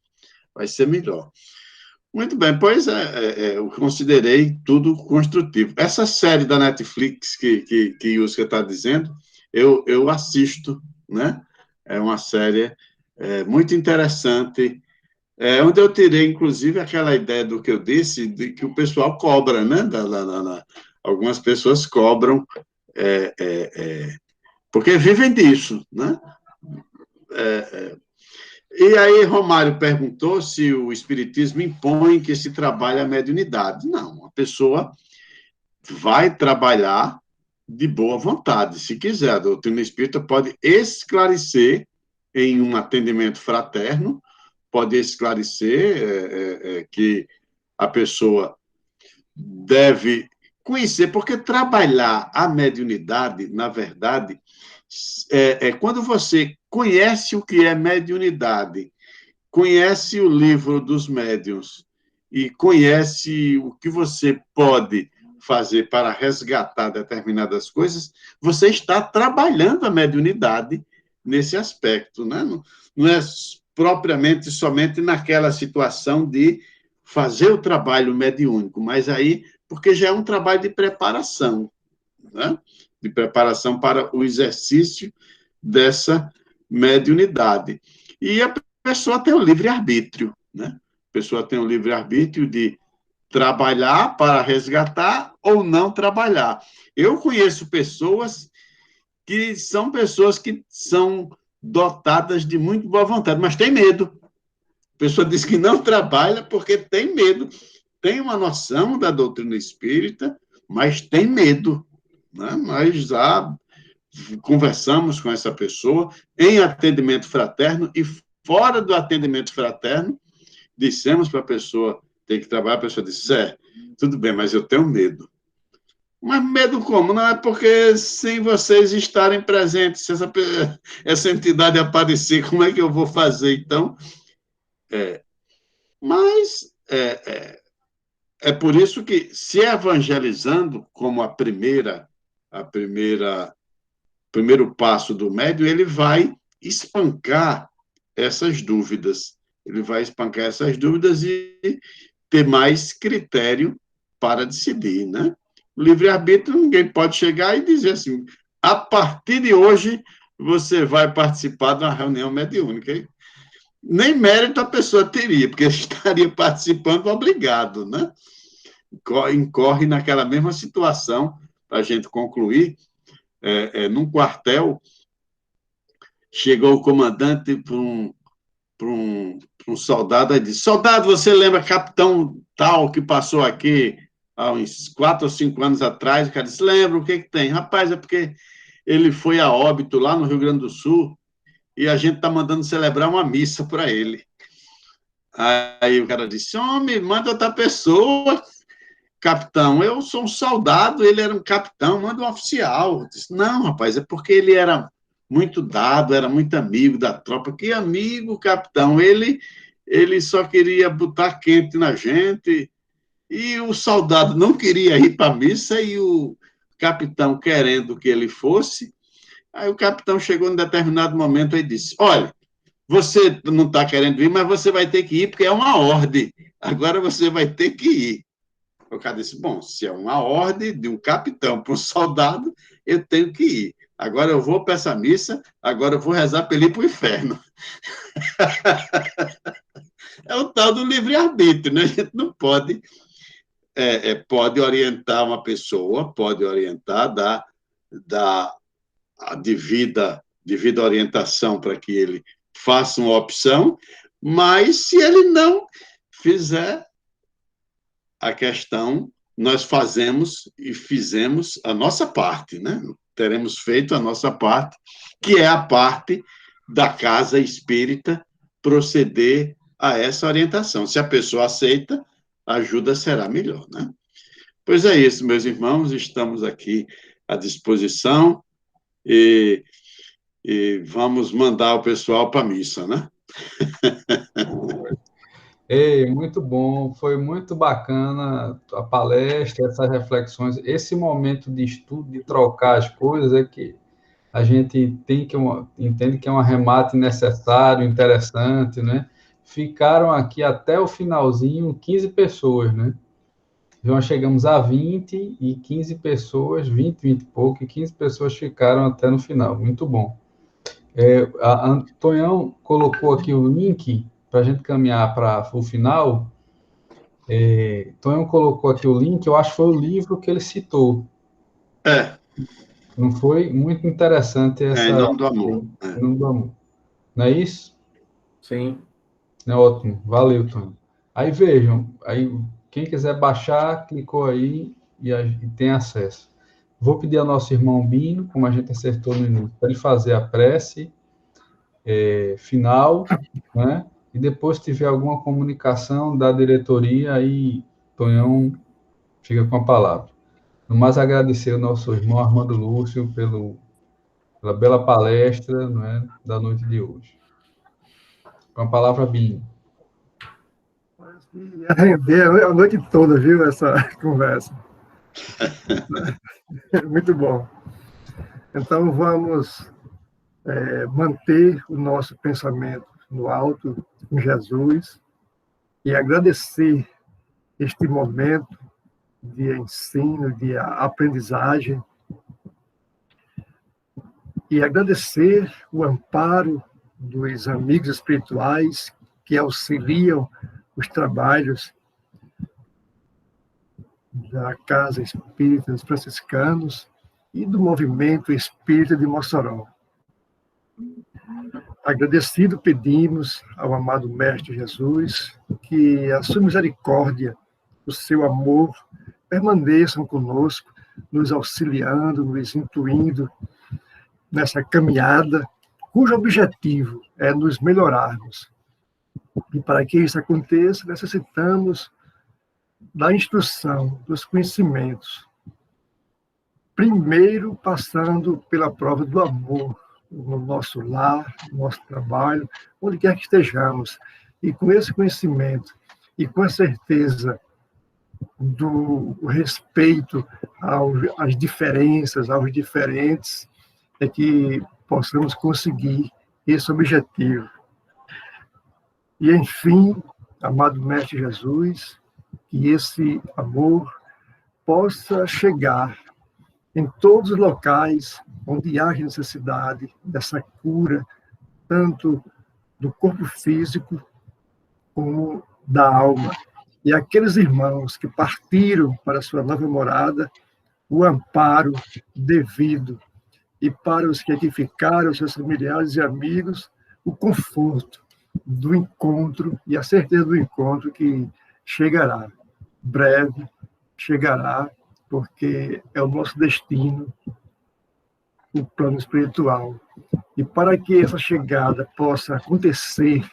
Vai ser melhor. Muito bem, pois eu considerei tudo construtivo. Essa série da Netflix que Yuska está dizendo, eu assisto, né? É uma série muito interessante, onde eu tirei, inclusive, aquela ideia do que eu disse, de que o pessoal cobra, né? Algumas pessoas cobram, porque vivem disso, né? E aí, Romário perguntou se o Espiritismo impõe que se trabalhe a mediunidade. Não, a pessoa vai trabalhar de boa vontade, se quiser. A doutrina espírita pode esclarecer em um atendimento fraterno, pode esclarecer que a pessoa deve conhecer, porque trabalhar a mediunidade, na verdade, quando você conhece o que é mediunidade, conhece o livro dos médiuns e conhece o que você pode fazer para resgatar determinadas coisas, você está trabalhando a mediunidade nesse aspecto, né? Não é propriamente somente naquela situação de fazer o trabalho mediúnico, mas aí, porque já é um trabalho de preparação, né? De preparação para o exercício dessa mediunidade. E a pessoa tem o livre-arbítrio, né? A pessoa tem o livre-arbítrio de trabalhar para resgatar ou não trabalhar. Eu conheço pessoas que são dotadas de muito boa vontade, mas tem medo. A pessoa diz que não trabalha porque tem medo. Tem uma noção da doutrina espírita, mas tem medo, né? Nós já conversamos com essa pessoa em atendimento fraterno e fora do atendimento fraterno, dissemos para a pessoa ter que trabalhar, a pessoa disse, tudo bem, mas eu tenho medo. Mas medo como? Não é porque sem vocês estarem presentes, se essa entidade aparecer, como é que eu vou fazer, então? Mas é por isso que, se evangelizando como primeiro passo do médium, ele vai espancar essas dúvidas. Ele vai espancar essas dúvidas e ter mais critério para decidir, né? O livre-arbítrio, ninguém pode chegar e dizer assim, a partir de hoje, você vai participar de uma reunião mediúnica. Nem mérito a pessoa teria, porque estaria participando obrigado, né? Incorre naquela mesma situação, para a gente concluir, num quartel, chegou o comandante para um soldado e disse, soldado, você lembra capitão tal que passou aqui há uns 4 ou 5 anos atrás? O cara disse, lembro, o que tem? Rapaz, é porque ele foi a óbito lá no Rio Grande do Sul e a gente está mandando celebrar uma missa para ele. Aí o cara disse, homem, manda outra pessoa. capitão, eu sou um soldado, ele era um capitão, manda um oficial. Eu disse, não, rapaz, é porque ele era muito dado, era muito amigo da tropa. Que amigo, capitão? Ele só queria botar quente na gente, e o soldado não queria ir para a missa, e o capitão querendo que ele fosse. Aí o capitão chegou em determinado momento e disse, olha, você não está querendo ir, mas você vai ter que ir, porque é uma ordem. Agora você vai ter que ir. O cara disse, bom, se é uma ordem de um capitão para um soldado, eu tenho que ir. Agora eu vou para essa missa, agora eu vou rezar para ele ir para o inferno. É o tal do livre-arbítrio, né? A gente não pode... pode orientar uma pessoa, pode orientar, dar a devida orientação para que ele faça uma opção, mas se ele não fizer a questão, nós fazemos e fizemos a nossa parte, né? Teremos feito a nossa parte, que é a parte da casa espírita proceder a essa orientação. Se a pessoa aceita, a ajuda será melhor, né? Pois é isso, meus irmãos, estamos aqui à disposição e vamos mandar o pessoal para a missa, né? Ei, muito bom, foi muito bacana a palestra, essas reflexões, esse momento de estudo, de trocar as coisas, é que a gente entende que é um arremate necessário, interessante, né? Ficaram aqui até o finalzinho 15 pessoas, né? Já chegamos a 20 e 15 pessoas, 20 e pouco, e 15 pessoas ficaram até no final. Muito bom. A Antonhão colocou aqui o link para a gente caminhar para o final. Tonhão colocou aqui o link, eu acho que foi o livro que ele citou. Não foi? Muito interessante essa... Em Nome do Amor. Em Nome do Amor. Não é isso? Sim. É ótimo. Valeu, Tonhão. Aí vejam, aí quem quiser baixar, clicou aí e tem acesso. Vou pedir ao nosso irmão Bino, como a gente acertou no início, para ele fazer a prece final, né? E depois, se tiver alguma comunicação da diretoria, aí Tonhão fica com a palavra. No mais, agradecer ao nosso irmão Armando Lúcio pela bela palestra, não é, da noite de hoje. Com a palavra, Bino. Ia render a noite toda, viu, essa conversa. Muito bom. Então, vamos manter o nosso pensamento no alto, em Jesus, e agradecer este momento de ensino, de aprendizagem, e agradecer o amparo dos amigos espirituais que auxiliam os trabalhos da Casa Espírita dos Franciscanos e do Movimento Espírita de Mossoró. Agradecido pedimos ao amado Mestre Jesus que a sua misericórdia, o seu amor, permaneçam conosco, nos auxiliando, nos intuindo nessa caminhada, cujo objetivo é nos melhorarmos. E para que isso aconteça, necessitamos da instrução, dos conhecimentos. Primeiro, passando pela prova do amor, no nosso lar, no nosso trabalho, onde quer que estejamos. E com esse conhecimento e com a certeza do respeito às diferenças, aos diferentes, é que possamos conseguir esse objetivo. E, enfim, amado Mestre Jesus, que esse amor possa chegar em todos os locais onde haja necessidade dessa cura, tanto do corpo físico como da alma. E aqueles irmãos que partiram para sua nova morada, o amparo devido. E para os que aqui ficaram, seus familiares e amigos, o conforto do encontro e a certeza do encontro que chegará. Breve chegará, porque é o nosso destino, o plano espiritual. E para que essa chegada possa acontecer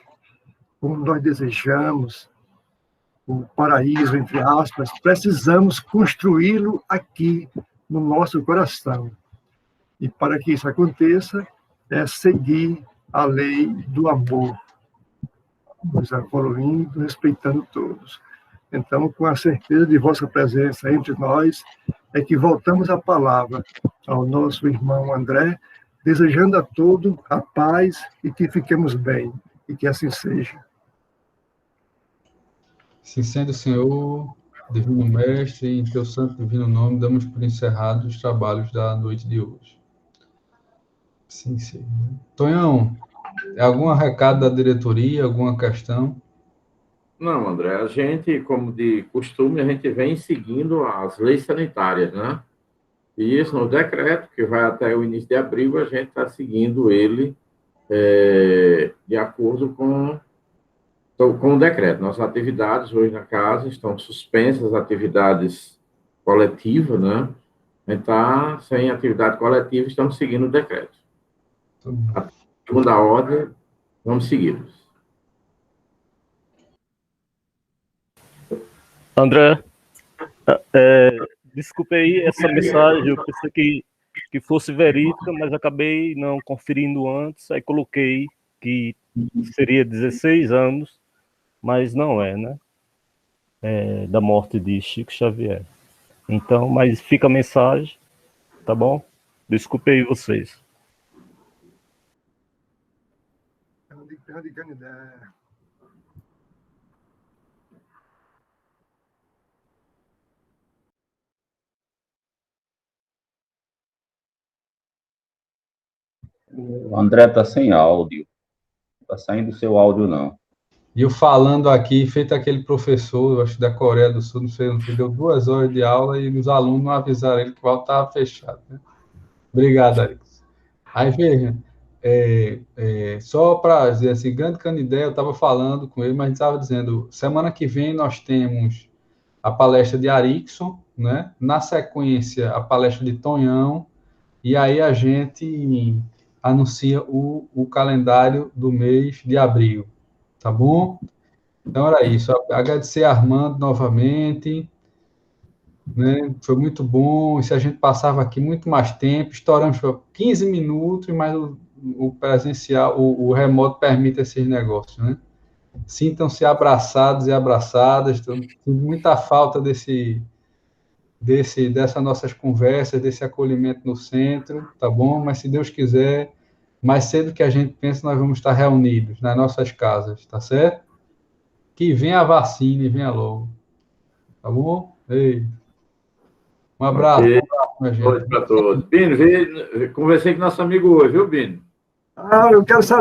como nós desejamos, o paraíso, entre aspas, precisamos construí-lo aqui, no nosso coração. E para que isso aconteça, é seguir a lei do amor, nos evoluindo, respeitando todos. Então, com a certeza de vossa presença entre nós, é que voltamos a palavra ao nosso irmão André, desejando a todos a paz e que fiquemos bem, e que assim seja. Assim sendo, Senhor, Divino Mestre, em teu santo divino nome, damos por encerrados os trabalhos da noite de hoje. Sim, sim. Tonhão, algum recado da diretoria, alguma questão? Não, André, a gente, como de costume, a gente vem seguindo as leis sanitárias, né? E isso no decreto, que vai até o início de abril, a gente está seguindo ele de acordo com o decreto. Nossas atividades hoje na casa estão suspensas, as atividades coletivas, né? A gente está sem atividade coletiva, estamos seguindo o decreto. A segunda ordem, vamos segui-los. André, desculpe aí essa mensagem, eu pensei que fosse verídica, mas acabei não conferindo antes, aí coloquei que seria 16 anos, mas não é, né? Da morte de Chico Xavier. Então, mas fica a mensagem, tá bom? Desculpe aí vocês. O André está sem áudio. Está saindo o seu áudio, não. E eu falando aqui, feito aquele professor, acho da Coreia do Sul, não sei, deu 2 horas de aula e os alunos não avisaram ele que o áudio estava fechado. Né? Obrigado, Alex. Aí, veja, só para dizer assim, grande Canidé, eu estava falando com ele, mas estava dizendo, semana que vem nós temos a palestra de Arikson, né? Na sequência, a palestra de Tonhão, e aí a gente anuncia o calendário do mês de abril, tá bom? Então era isso, agradecer a Armando novamente, né? Foi muito bom, e se a gente passava aqui muito mais tempo, estouramos por 15 minutos, mas o presencial, o remoto permite esses negócios, né? Sintam-se abraçados e abraçadas, sinto muita falta dessas nossas conversas, desse acolhimento no centro, tá bom? Mas se Deus quiser, mais cedo que a gente pensa, nós vamos estar reunidos nas nossas casas, tá certo? Que venha a vacina e venha logo, tá bom? Ei. Um abraço, Okay. minha gente. Para todos. Bino, conversei com nosso amigo hoje, viu, Bino? Eu quero saber.